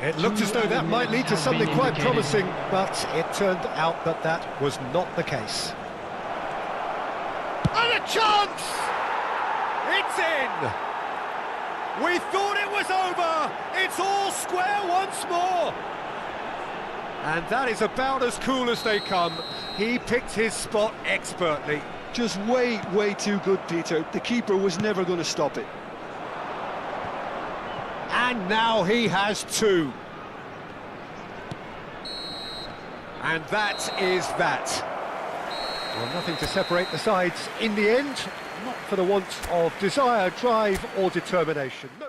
S2: It looked as though that might lead to something quite promising, but it turned out that that was not the case. And a chance! It's in! We thought it was over! It's all square once more! And that is about as cool as they come. He picked his spot expertly.
S3: Just way too good, Peter. The keeper was never going to stop it.
S2: And now he has two. And that is that. Well, nothing to separate the sides in the end, not for the want of desire, drive or determination. No.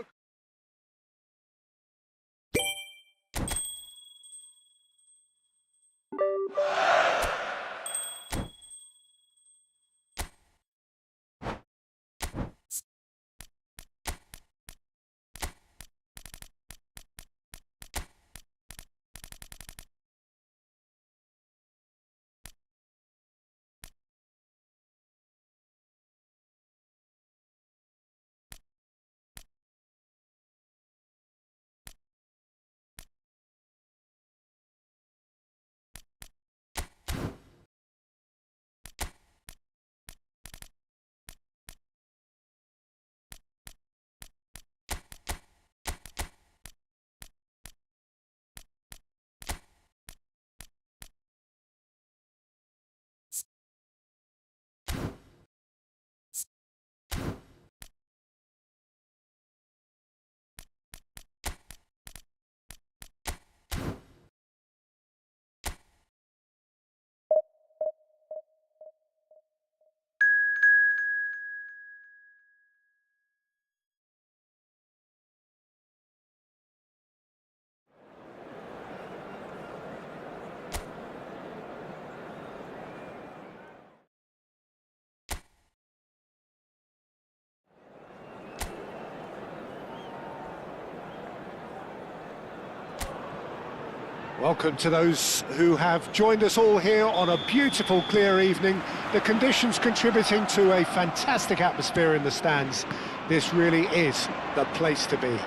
S2: Welcome to those who have joined us all here on a beautiful, clear evening. The conditions contributing to a fantastic atmosphere in the stands. This really is the place to be.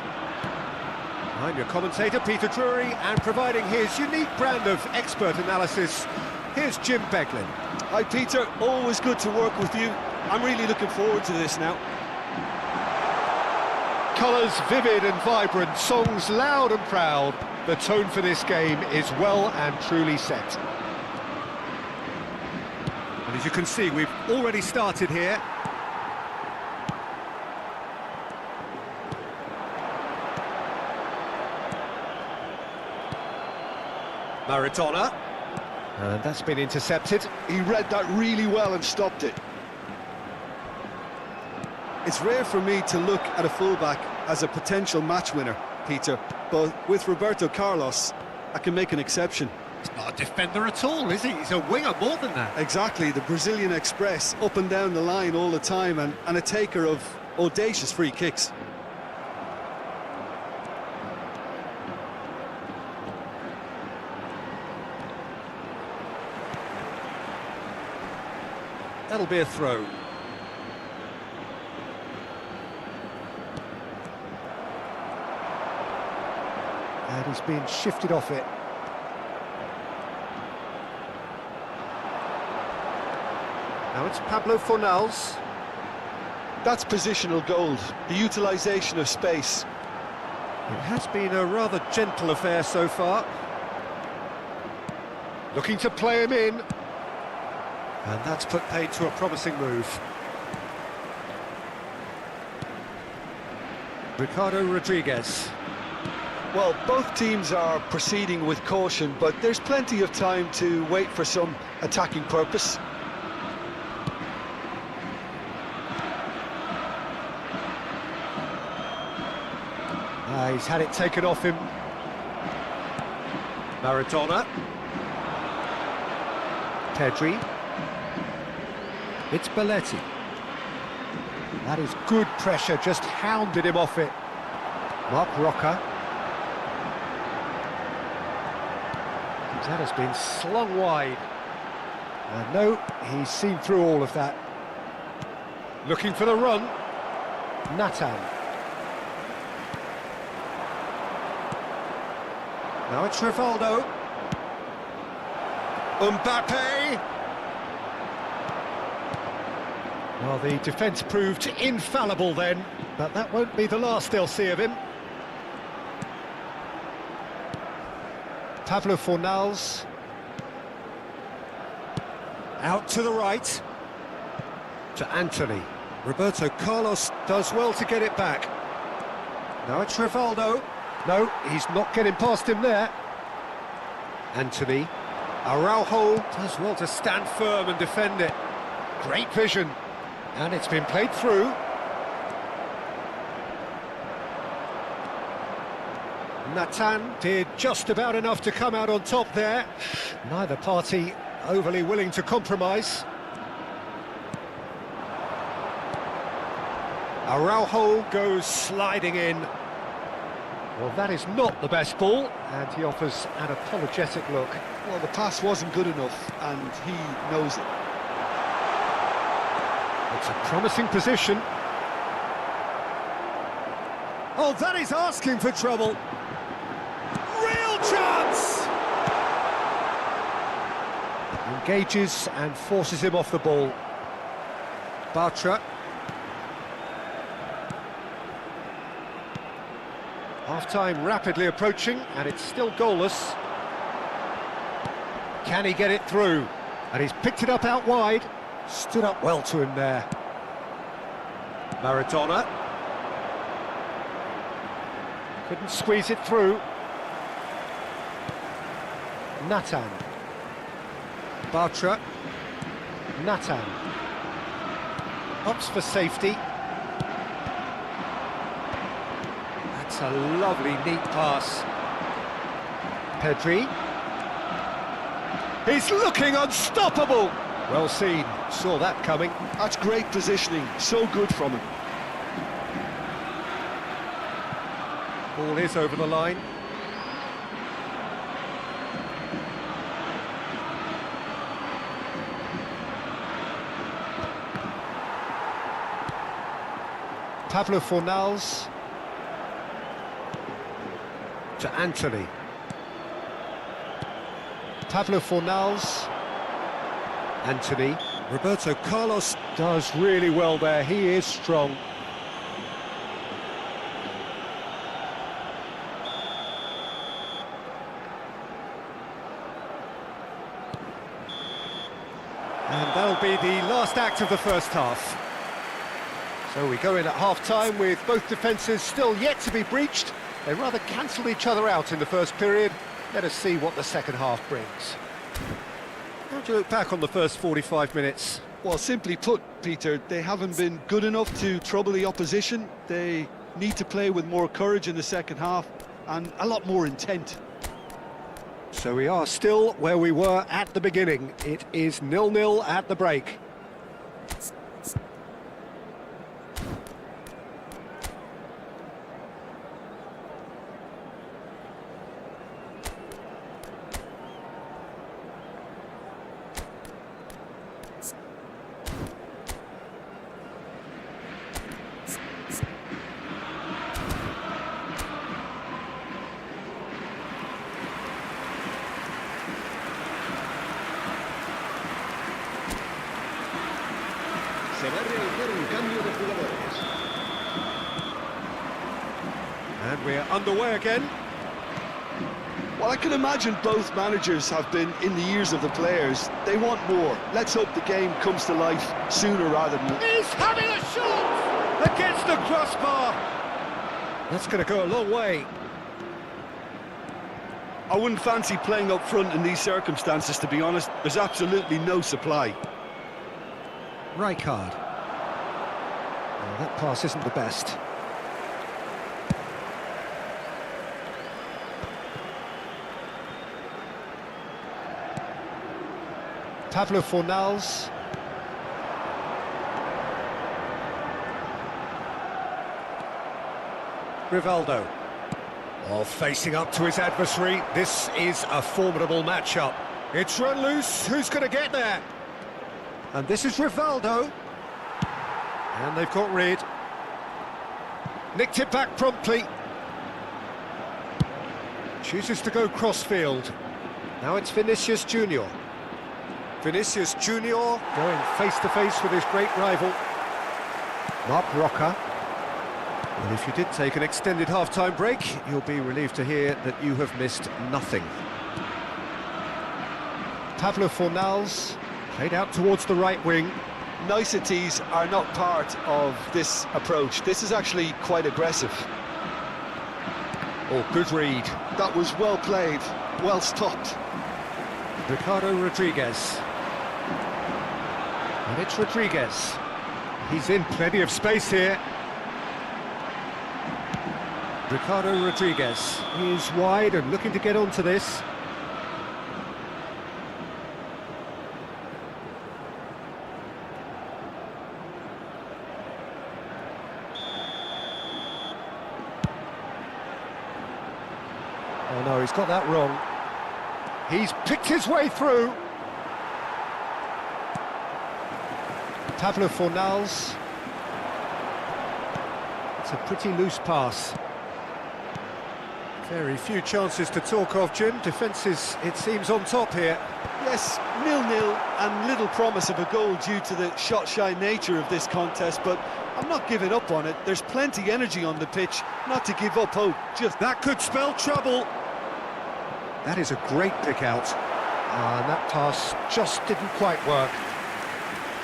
S2: I'm your commentator, Peter Drury, and providing his unique brand of expert analysis, here's Jim Beglin.
S3: Hi, Peter. Always good to work with you. I'm really looking forward to this now.
S2: Colours vivid and vibrant, songs loud and proud. The tone for this game is well and truly set. And as you can see, we've already started here. Maradona. And that's been intercepted.
S3: He read that really well and stopped it. It's rare for me to look at a fullback as a potential match winner, Peter, but with Roberto Carlos, I can make an exception.
S2: He's not a defender at all, is he? He's a winger more than that.
S3: Exactly, the Brazilian Express, up and down the line all the time, and a taker of audacious free kicks.
S2: That'll be a throw. And he's been shifted off it. Now it's Pablo Fornals.
S3: That's positional gold, the utilisation of space.
S2: It has been a rather gentle affair so far. Looking to play him in. And that's put paid to a promising move. Ricardo Rodriguez.
S3: Well, both teams are proceeding with caution, but there's plenty of time to wait for some attacking purpose.
S2: He's had it taken off him. Maradona. Pedri. It's Belletti. That is good pressure, just hounded him off it. Mark Roca. That has been slung wide. And no, he's seen through all of that. Looking for the run. Nathan. Now it's Rivaldo. Mbappe. Well, the defence proved infallible then, but that won't be the last they'll see of him. Pablo Fornals. Out to the right. To Anthony. Roberto Carlos does well to get it back. Now it's Rivaldo. No, he's not getting past him there. Anthony. Araujo does well to stand firm and defend it. Great vision. And it's been played through. Nathan did just about enough to come out on top there. Neither party overly willing to compromise. Araujo goes sliding in. Well, that is not the best ball, and he offers an apologetic look.
S3: Well, the pass wasn't good enough, and he knows it.
S2: It's a promising position. Oh, that is asking for trouble. Real chance! Engages and forces him off the ball. Bartra. Half-time rapidly approaching, and it's still goalless. Can he get it through? And he's picked it up out wide. Stood up well to him there. Maradona. Couldn't squeeze it through. Nathan. Bartra. Nathan. Opts for safety. That's a lovely, neat pass. Pedri. He's looking unstoppable! Well seen, saw that coming.
S3: That's great positioning, so good from him.
S2: Ball is over the line. Pablo Fornals. To Anthony. Pablo Fornals. Anthony. Roberto Carlos does really well there, he is strong. And that'll be the last act of the first half. So we go in at half-time with both defences still yet to be breached. They rather cancelled each other out in the first period. Let us see what the second half brings. How do you look back on the first 45 minutes?
S3: Well, simply put, Peter, they haven't been good enough to trouble the opposition. They need to play with more courage in the second half and a lot more intent.
S2: So we are still where we were at the beginning. It is 0-0 at the break.
S5: Se va a realizar un cambio de jugadores.
S2: And we're underway again.
S3: Well, I can imagine both managers have been in the ears of the players. They want more. Let's hope the game comes to life sooner rather than...
S2: He's having a shot! Against the crossbar! That's going to go a long way.
S3: I wouldn't fancy playing up front in these circumstances, to be honest. There's absolutely no supply.
S2: Rijkaard. Well, that pass isn't the best. Pablo Fornals. Rivaldo. Oh, facing up to his adversary. This is a formidable matchup. It's run loose. Who's going to get there? And this is Rivaldo. And they've got rid. Nicked it back promptly. Chooses to go crossfield. Now it's Vinicius Junior. Vinicius Junior going face-to-face with his great rival. Marc Roca. Well, if you did take an extended half-time break, you'll be relieved to hear that you have missed nothing. Pablo Fornals played out towards the right wing.
S3: Niceties are not part of this approach. This is actually quite aggressive.
S2: Oh, good read.
S3: That was well played, well stopped.
S2: Ricardo Rodriguez. And it's Rodriguez. He's in plenty of space here. Ricardo Rodriguez is wide and looking to get onto this. Oh no, he's got that wrong. He's picked his way through. Pablo Fornals. It's a pretty loose pass. Very few chances to talk of, Jim. Defence is, it seems, on top here.
S3: Yes, 0-0 and little promise of a goal due to the shot-shy nature of this contest, but I'm not giving up on it. There's plenty energy on the pitch, not to give up hope. Just
S2: that could spell trouble. That is a great pick out. And that pass just didn't quite work.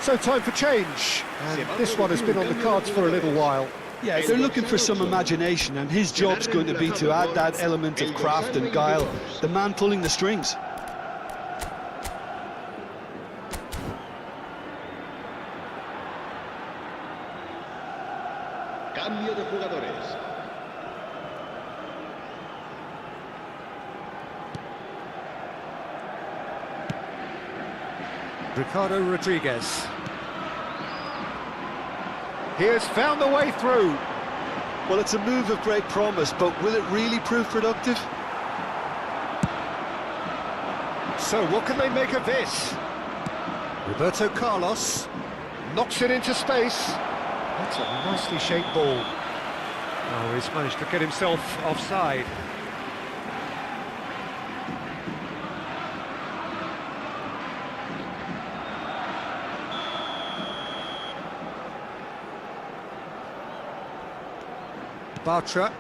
S2: So time for change. And this one has been on the cards for a little while.
S3: yeah, they're looking for some imagination, and his job's going to be to add that element of craft and guile, the man pulling the strings.
S5: Cambio de jugadores.
S2: Ricardo Rodriguez. He has found the way through.
S3: Well, it's a move of great promise, but will it really prove productive?
S2: So what can they make of this? Roberto Carlos knocks it into space. That's a nicely shaped ball. Oh, he's managed to get himself offside. Bartra.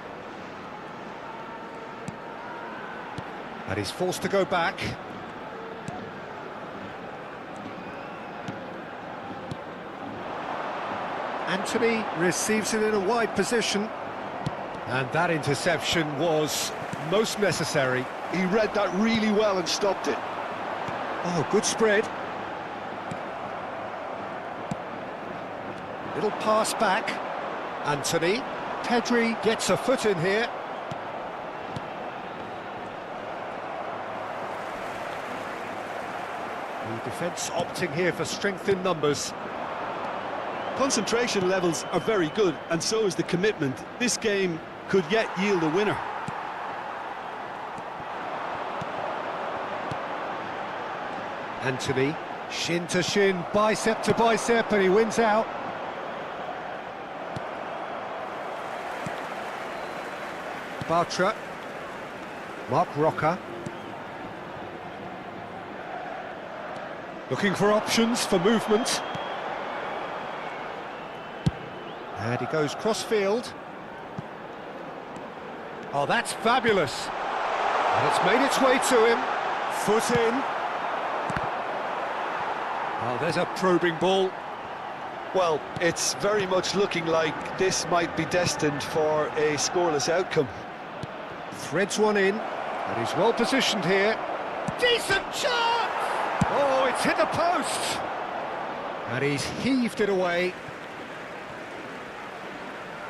S2: And he's forced to go back. Anthony receives it in a wide position. And that interception was most necessary.
S3: He read that really well and stopped it.
S2: Oh, good spread. Little pass back. Anthony. Pedri gets a foot in here. The defence opting here for strength in numbers.
S3: Concentration levels are very good, and so is the commitment. This game could yet yield a winner.
S2: Anthony, shin to shin, bicep to bicep, and he wins out. Bartra. Marc Roca. Looking for options for movement. And he goes cross-field. Oh, that's fabulous. And it's made its way to him. Foot in. Oh, there's a probing ball.
S3: Well, it's very much looking like this might be destined for a scoreless outcome.
S2: Threads one in, and he's well positioned here. Decent chance! Oh, it's hit the post! And he's heaved it away.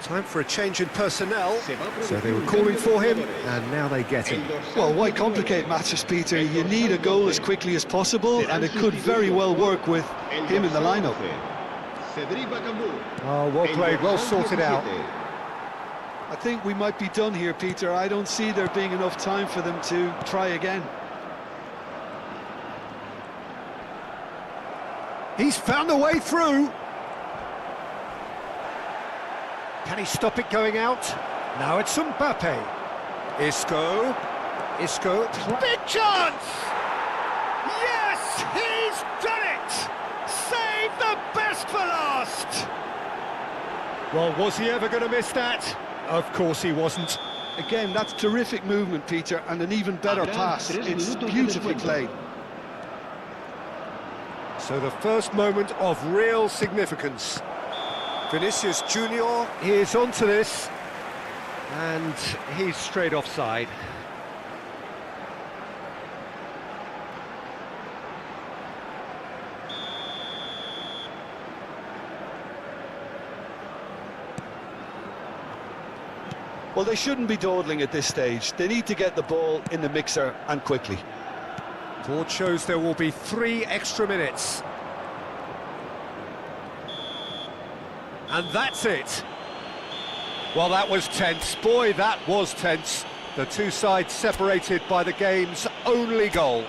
S2: Time for a change in personnel. So they were calling for him, and now they get him.
S3: Well, why complicate matters, Peter? You need a goal as quickly as possible, and it could very well work with him in the lineup.
S2: Oh, well played, well sorted out.
S3: I think we might be done here, Peter. I don't see there being enough time for them to try again.
S2: He's found a way through. Can he stop it going out? Now it's Mbappe. Isco. Big chance! Yes, he's done it! Save the best for last! Well, was he ever going to miss that? Of course he wasn't.
S3: Again, that's terrific movement, Peter, and an even better pass. It's beautifully played.
S2: So the first moment of real significance. Vinicius Junior is onto this, and he's straight offside.
S3: Well, they shouldn't be dawdling at this stage. They need to get the ball in the mixer and quickly.
S2: Board shows there will be 3 extra minutes. And that's it. Well, that was tense. Boy, that was tense. The two sides separated by the game's only goal.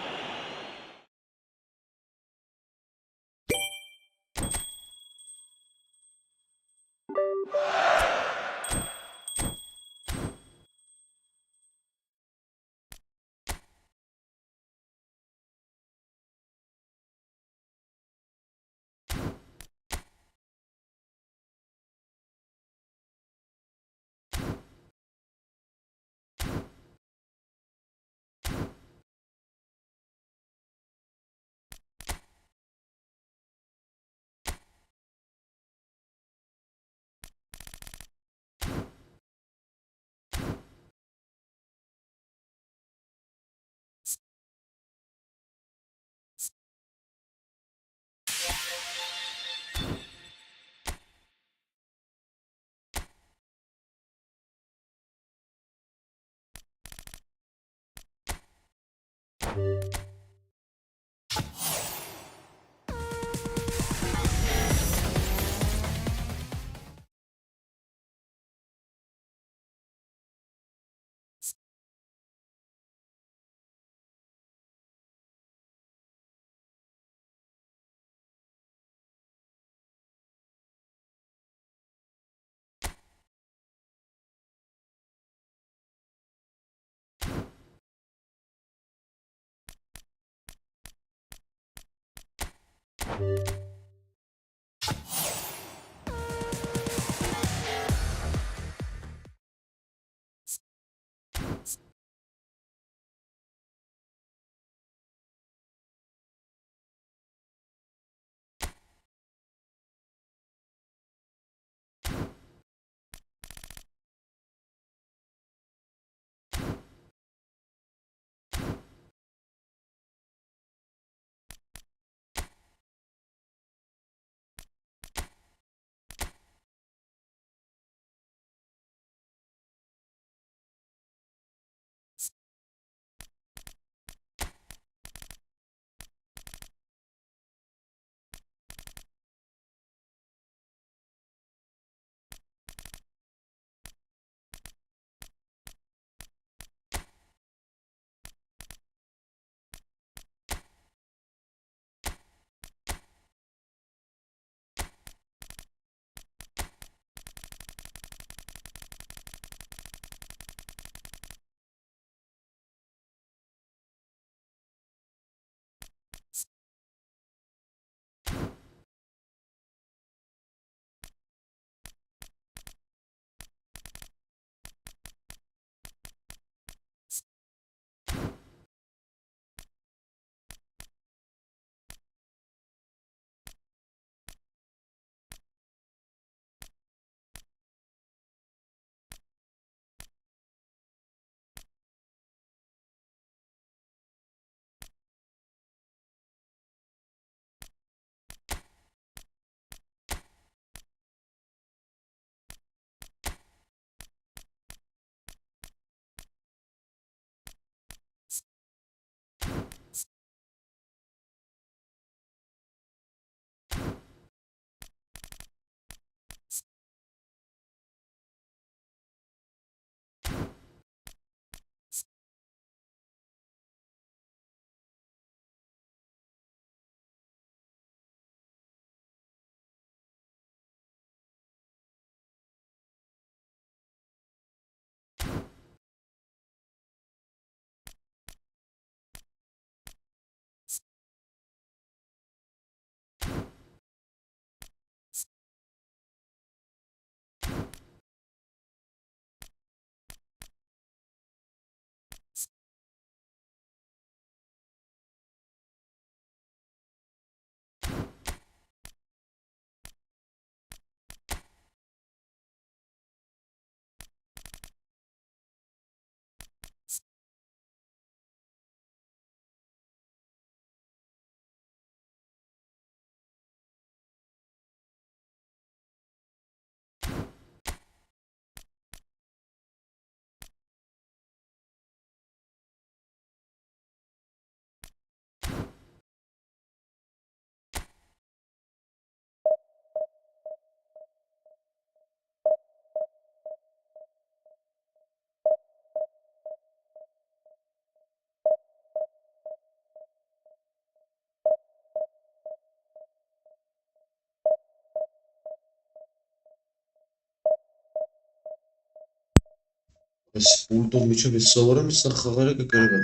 S1: ეს ბულდოგ მიჩები სავარა მის სახაღარა გაკარგა.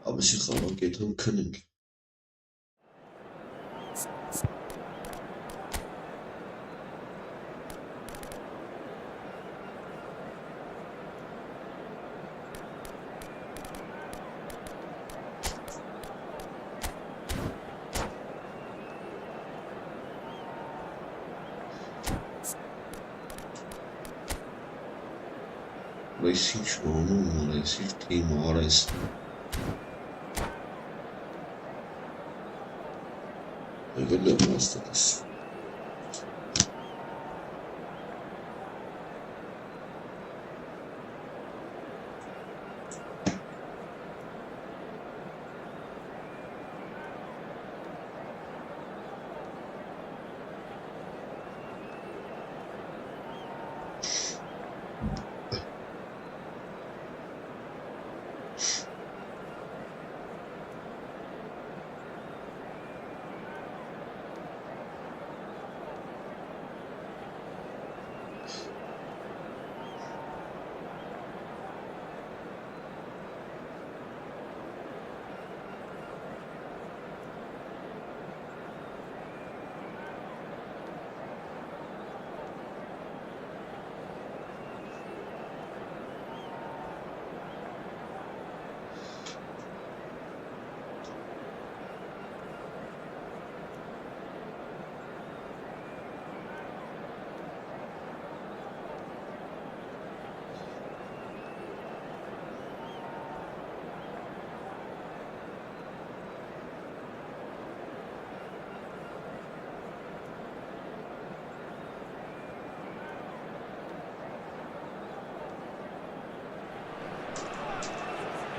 S1: Aber sie kann geht und können. Racing schon, racing Team, alles. I will let most of this.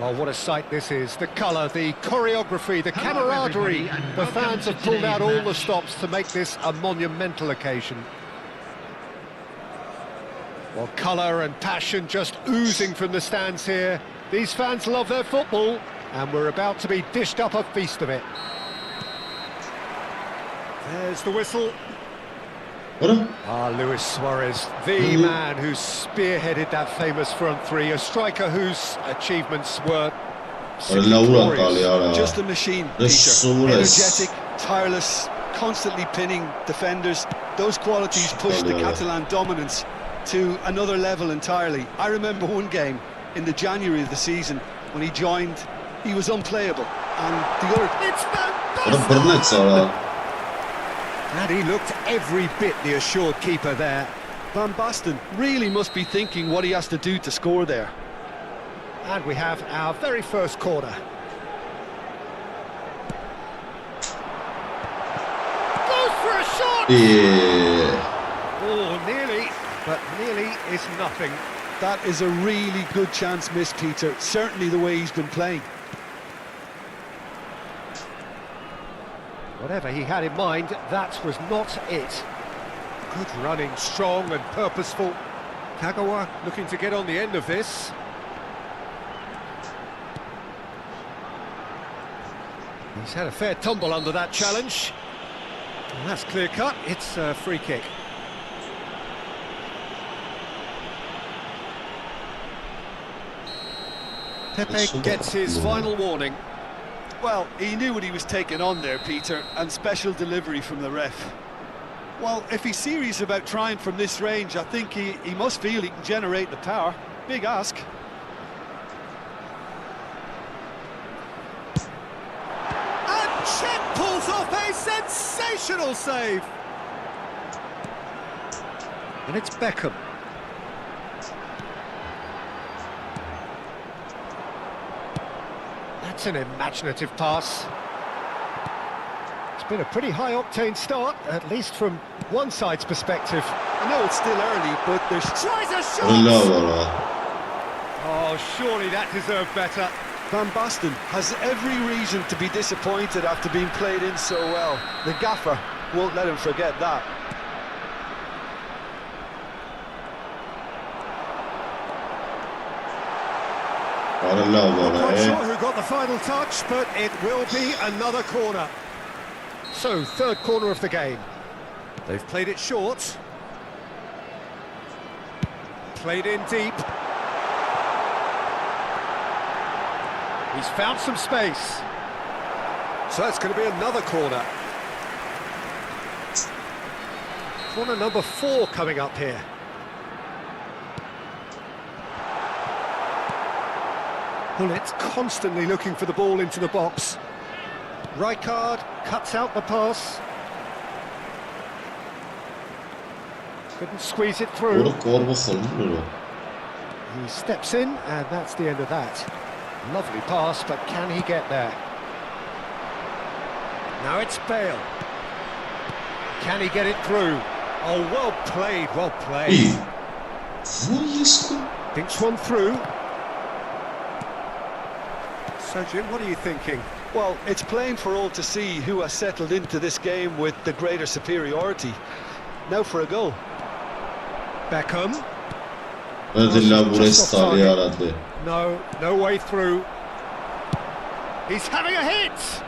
S2: Well, what a sight this is. The colour, the choreography, the camaraderie. The fans have pulled out all the stops to make this a monumental occasion. Well, colour and passion just oozing from the stands here. These fans love their football, and we're about to be dished up a feast of it. There's the whistle. Luis Suarez, the man who spearheaded that famous front three, a striker whose achievements were glorious.
S3: Just a machine, Peter. Energetic, tireless, constantly pinning defenders. Those qualities pushed the Catalan dominance to another level entirely. I remember one game in the January of the season when he joined, he was unplayable, and the other... It's fantastic!
S2: And he looked every bit the assured keeper there.
S3: Van Basten really must be thinking what he has to do to score there.
S2: And we have our very first corner. Goes for a shot!
S1: Yeah.
S2: Oh, nearly, but nearly is nothing.
S3: That is a really good chance missed, Peter. Certainly the way he's been playing.
S2: Whatever he had in mind, that was not it. Good running, strong and purposeful. Kagawa looking to get on the end of this. He's had a fair tumble under that challenge. And that's clear cut, it's a free kick. Pepe gets his final warning.
S3: Well, he knew what he was taking on there, Peter, and special delivery from the ref. Well, if he's serious about trying from this range, I think he must feel he can generate the power. Big ask.
S2: And Cech pulls off a sensational save. And it's Beckham. That's an imaginative pass. It's been a pretty high-octane start, at least from one side's perspective.
S3: I know it's still early, but there's...
S2: Tries a shot! Oh, surely that deserved better.
S3: Van Basten has every reason to be disappointed after being played in so well. The gaffer won't let him forget that.
S2: Not quite sure who got the final touch, but it will be another corner. So, third corner of the game. They've played it short. Played in deep. He's found some space. So it's going to be another corner. Corner number 4 coming up here. Gullit constantly looking for the ball into the box. Rijkaard cuts out the pass. Couldn't squeeze it through. He steps in, and that's the end of that. Lovely pass, but can he get there? Now it's Bale. Can he get it through? Oh, well played, well played. Thinks one through. So, Jim, what are you thinking?
S3: Well, it's plain for all to see who has settled into this game with the greater superiority. Now for a goal.
S2: Beckham. No, no way through. He's having a hit!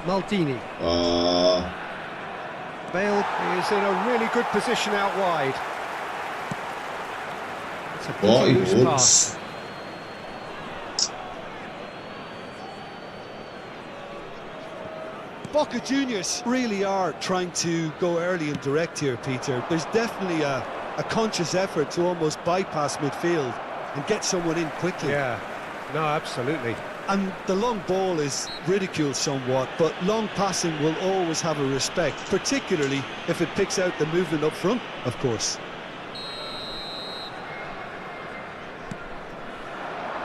S2: Maldini. Bale is in a really good position out wide. It's a pretty loose pass.
S3: Boca Juniors really are trying to go early and direct here, Peter. There's definitely a conscious effort to almost bypass midfield and get someone in quickly.
S2: Yeah, no, absolutely.
S3: And the long ball is ridiculed somewhat, but long passing will always have a respect, particularly if it picks out the movement up front, of course.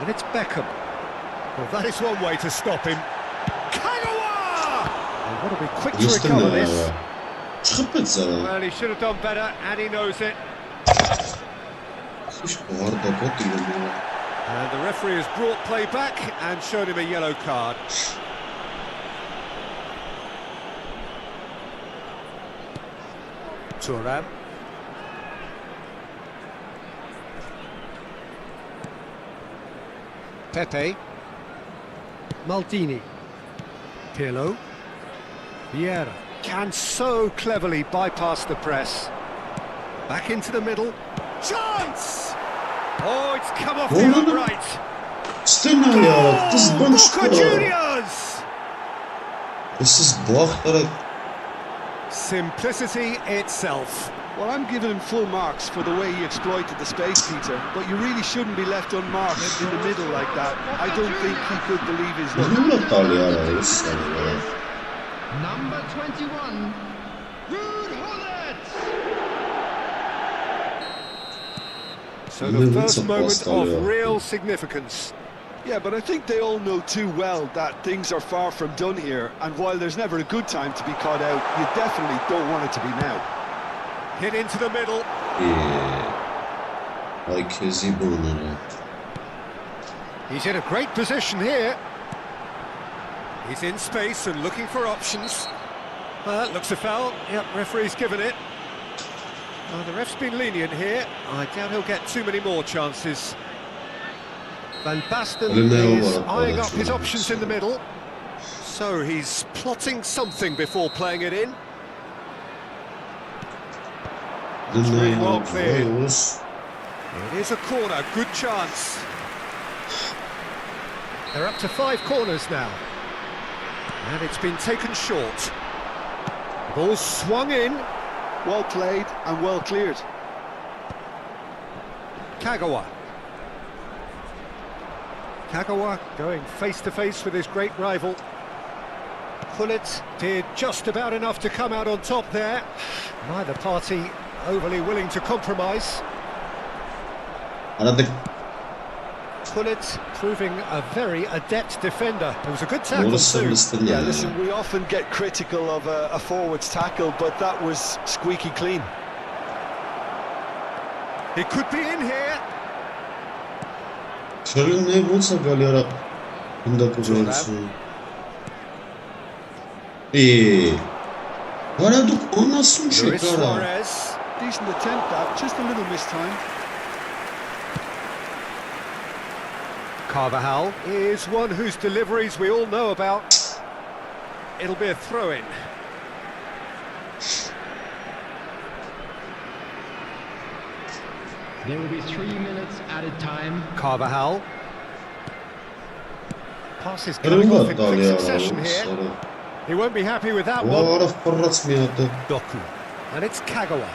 S2: And it's Beckham. Well, that is one way to stop him. Got to be quick to recover this. Well, he should have done better, and he knows it. And the referee has brought play back and showed him a yellow card. Thuram. Pepe. Maldini. Pirlo. Vieira can so cleverly bypass the press. Back into the middle. Chance! Oh, it's come off the upright. Boca Juniors!
S1: This is belachelijk.
S2: Simplicity itself.
S3: Well, I'm giving him full marks for the way he exploited the space, Peter, but you really shouldn't be left unmarked in the middle like that. I don't think he could believe his luck.
S4: Number 21, Ruud Gullit.
S2: So the first moment of real significance.
S3: Yeah, but I think they all know too well that things are far from done here, and while there's never a good time to be caught out, you definitely don't want it to be now.
S2: Hit into the middle.
S1: Yeah. Like his Ibona.
S2: He's in a great position here. He's in space and looking for options. Looks a foul. Yep, referee's given it. The ref's been lenient here. I doubt he'll get too many more chances. Van Basten is eyeing up his options in the middle. So he's plotting something before playing it in. It's really well cleared. It is a corner, good chance. They're up to 5 corners now. And it's been taken short. The ball swung in.
S3: Well played and well cleared.
S2: Kagawa. Kagawa going face-to-face with his great rival. Gullit did just about enough to come out on top there. Neither party overly willing to compromise. Gullit proving a very adept defender. It was a good tackle too.
S3: Yeah, listen, we often get critical of a forward's tackle, but that was squeaky clean.
S2: He could be in here.
S1: Չորինն է ոնց է գալի արա հնդակոզանցում։ Արա դուք անասուն չեք արա։
S3: Decent attempt that, just a little mistime.
S2: 𝐄𝐅𝐎𝐻𝐿 is one whose deliveries we all know about. It'll be a throw-in.
S4: There will be 3 minutes added time.
S2: 𝐄𝐅𝐻𝐿. Passes coming off in quick succession here. He won't be happy with that one.
S1: Արավ պռած մի հատ է։
S2: Doku. And it's Kagawa.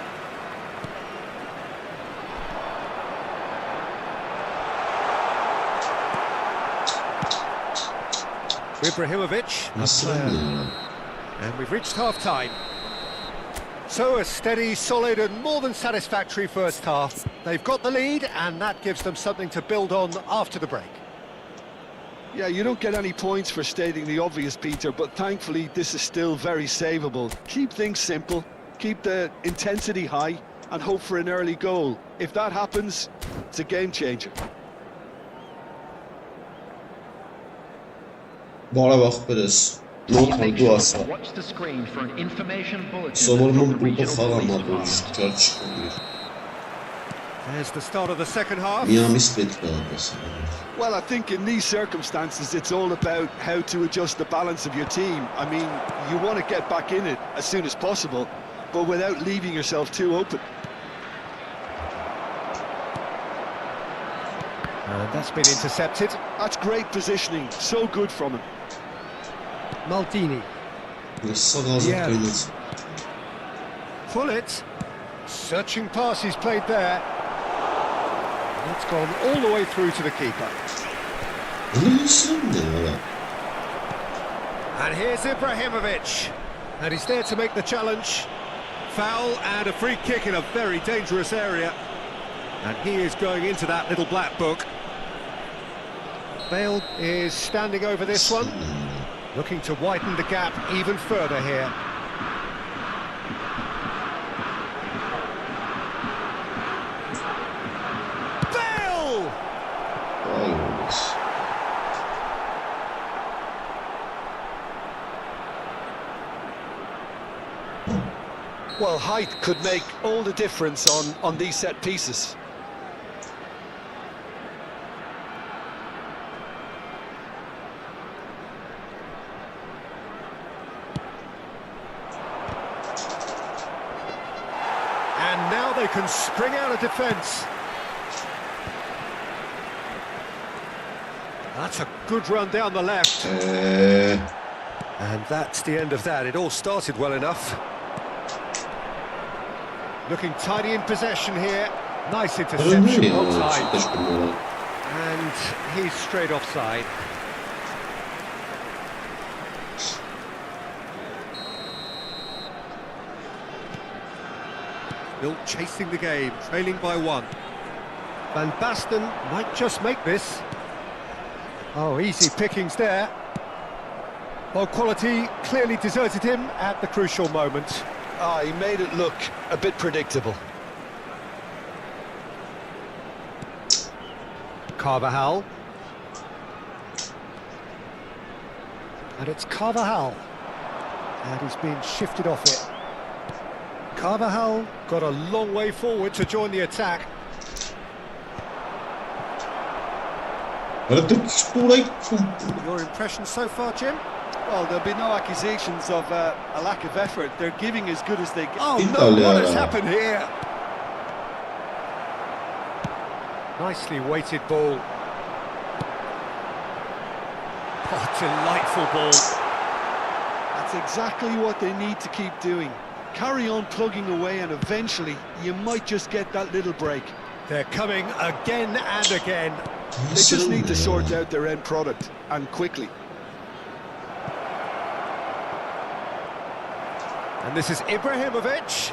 S2: 𝐿ibrahimović. And we've reached half-time. So a steady, solid and more than satisfactory first half. They've got the lead and that gives them something to build on after the break.
S3: Yeah, you don't get any points for stating the obvious, Peter, but thankfully this is still very savable. Keep things simple, keep the intensity high and hope for an early goal. If that happens, it's a game changer.
S1: Բարև ախպերս, նոթ դու ասա։
S4: Watch the screen for an information bulletin.
S1: Սովորում կուպը խաղամ ապուր, չար չկամիր։
S2: There's the start of the second half.
S1: Մի ամիս պետք է ապեսը։
S3: Well, I think in these circumstances, it's all about how to adjust the balance of your team. I mean, you want to get back in it as soon as possible, but without leaving yourself too open.
S2: And that's been intercepted.
S3: That's great positioning, so good from him.
S2: Maldini.
S1: Սաղազը կայնից։
S2: Pullet. Searching pass he's played there. It's gone all the way through to the keeper. And here's �ibrahimović. And he's there to make the challenge. Foul and a free kick in a very dangerous area. And he is going into that little black book. Bale is standing over this one, looking to widen the gap even further here. Bale!
S3: Well, height could make all the difference on these set pieces.
S2: And now they can spring out of defence. That's a good run down the left. And that's the end of that. It all started well enough. Looking tidy in possession here. Nice interception, offside. And he's straight offside. Still chasing the game, trailing by 1. Van Basten might just make this. Oh, easy pickings there. Well, quality clearly deserted him at the crucial moment.
S3: Ah, he made it look a bit predictable.
S2: 𝐄𝐅𝐻𝐿. And it's 𝐄𝐅𝐻𝐿. And he's been shifted off it. 𝐄𝐅𝐻𝐿 got a long way forward to join the attack. Your impression so far, Jim?
S3: Well, there'll be no accusations of a lack of effort. They're giving as good as they get.
S2: Oh no, what has happened here? Nicely weighted ball. Oh, delightful ball.
S3: That's exactly what they need to keep doing. Carry on plugging away and eventually you might just get that little break.
S2: They're coming again and again.
S3: They just need to sort out their end product, and quickly.
S2: And this is �ibrahimović.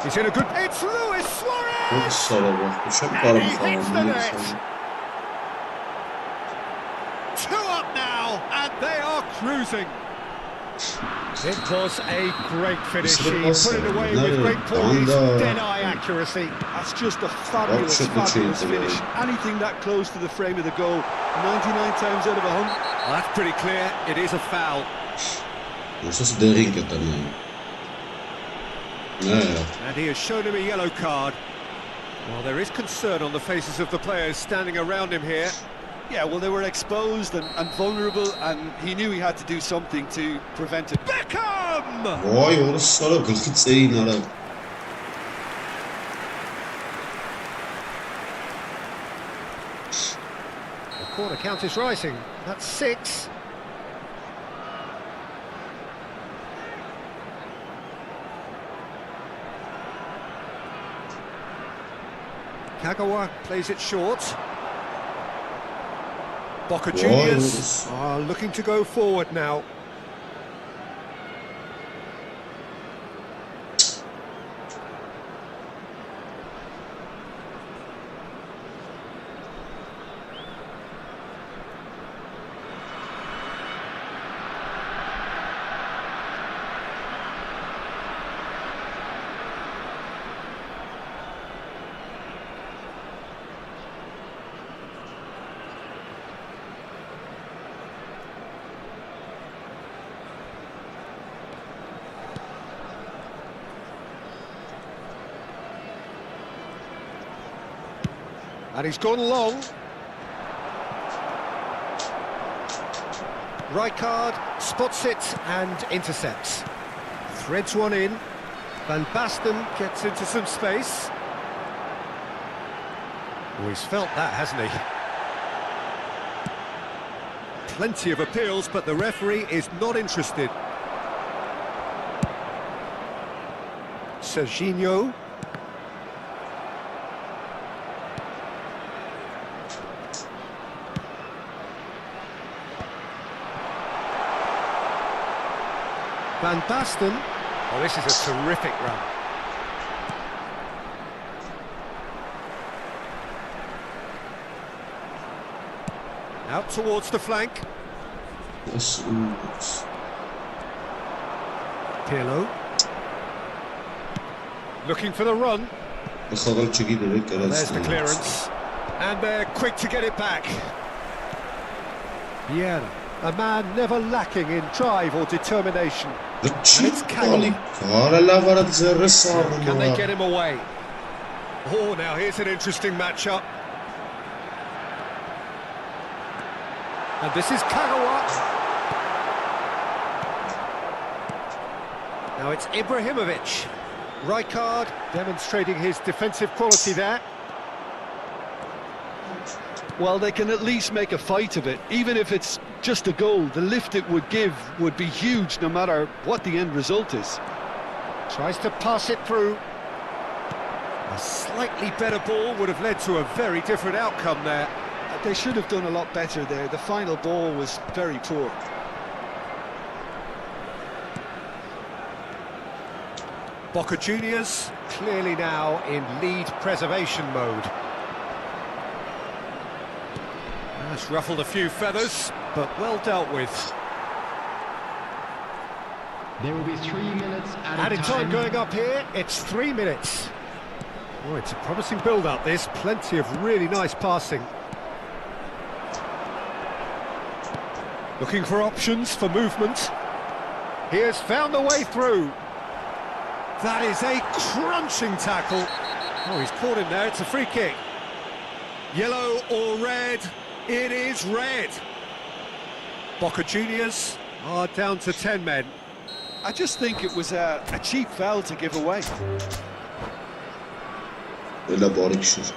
S2: He's in a good... It's Luis Suarez! And he hits the net. 2 up now, and they are cruising. It was a great finish. He
S1: Mısır
S2: put it away
S1: pası.
S2: with great poise,
S1: Anda.
S2: dead-eye accuracy.
S3: That's just a fabulous,
S1: Çok
S3: fabulous
S1: kötüydü
S3: finish.
S1: böyle.
S3: Anything that close to the frame of the goal, 99 times out of 100.
S2: Well, that's pretty clear. It is a foul.
S1: Non so se devi incatenare.
S2: And he has shown him a yellow card. Well, there is concern on the faces of the players standing around him here.
S3: Yeah, well, they were exposed and vulnerable, and he knew he had to do something to prevent it.
S2: Beckham!
S1: Vay orası sarı 43 sayın ara.
S2: The corner count is rising. That's 6. Kagawa plays it short. Boca Juniors are looking to go forward now. And he's gone long. Rijkaard spots it and intercepts. Threads one in. Van Basten gets into some space. Oh, he's felt that, hasn't he? Plenty of appeals, but the referee is not interested. Serginho. Van Basten. Oh, this is a terrific run. Out towards the flank. Pirlo. Looking for the run. There's the clearance. And they're quick to get it back. Vieira, a man never lacking in drive or determination. Can they get him away? Oh, now here's an interesting matchup. And this is Kagawa. Now it's Ibrahimovic. Rijkaard demonstrating his defensive quality there.
S3: Well, they can at least make a fight of it. Even if it's just a goal, the lift it would give would be huge no matter what the end result is.
S2: Tries to pass it through. A slightly better ball would have led to a very different outcome there.
S3: They should have done a lot better there. The final ball was very poor.
S2: Boca Juniors clearly now in lead preservation mode. That's ruffled a few feathers, but well dealt with.
S4: There will be 3 minutes
S2: Added time going up here, it's 3 minutes. Oh, it's a promising build-up this, plenty of really nice passing. Looking for options for movement. He has found a way through. That is a crunching tackle. Oh, he's caught him there, it's a free kick. Yellow or red? It is red. Boca Juniors are down to 10 men.
S3: I just think it was a cheap foul to give away.
S1: Öyle barışır.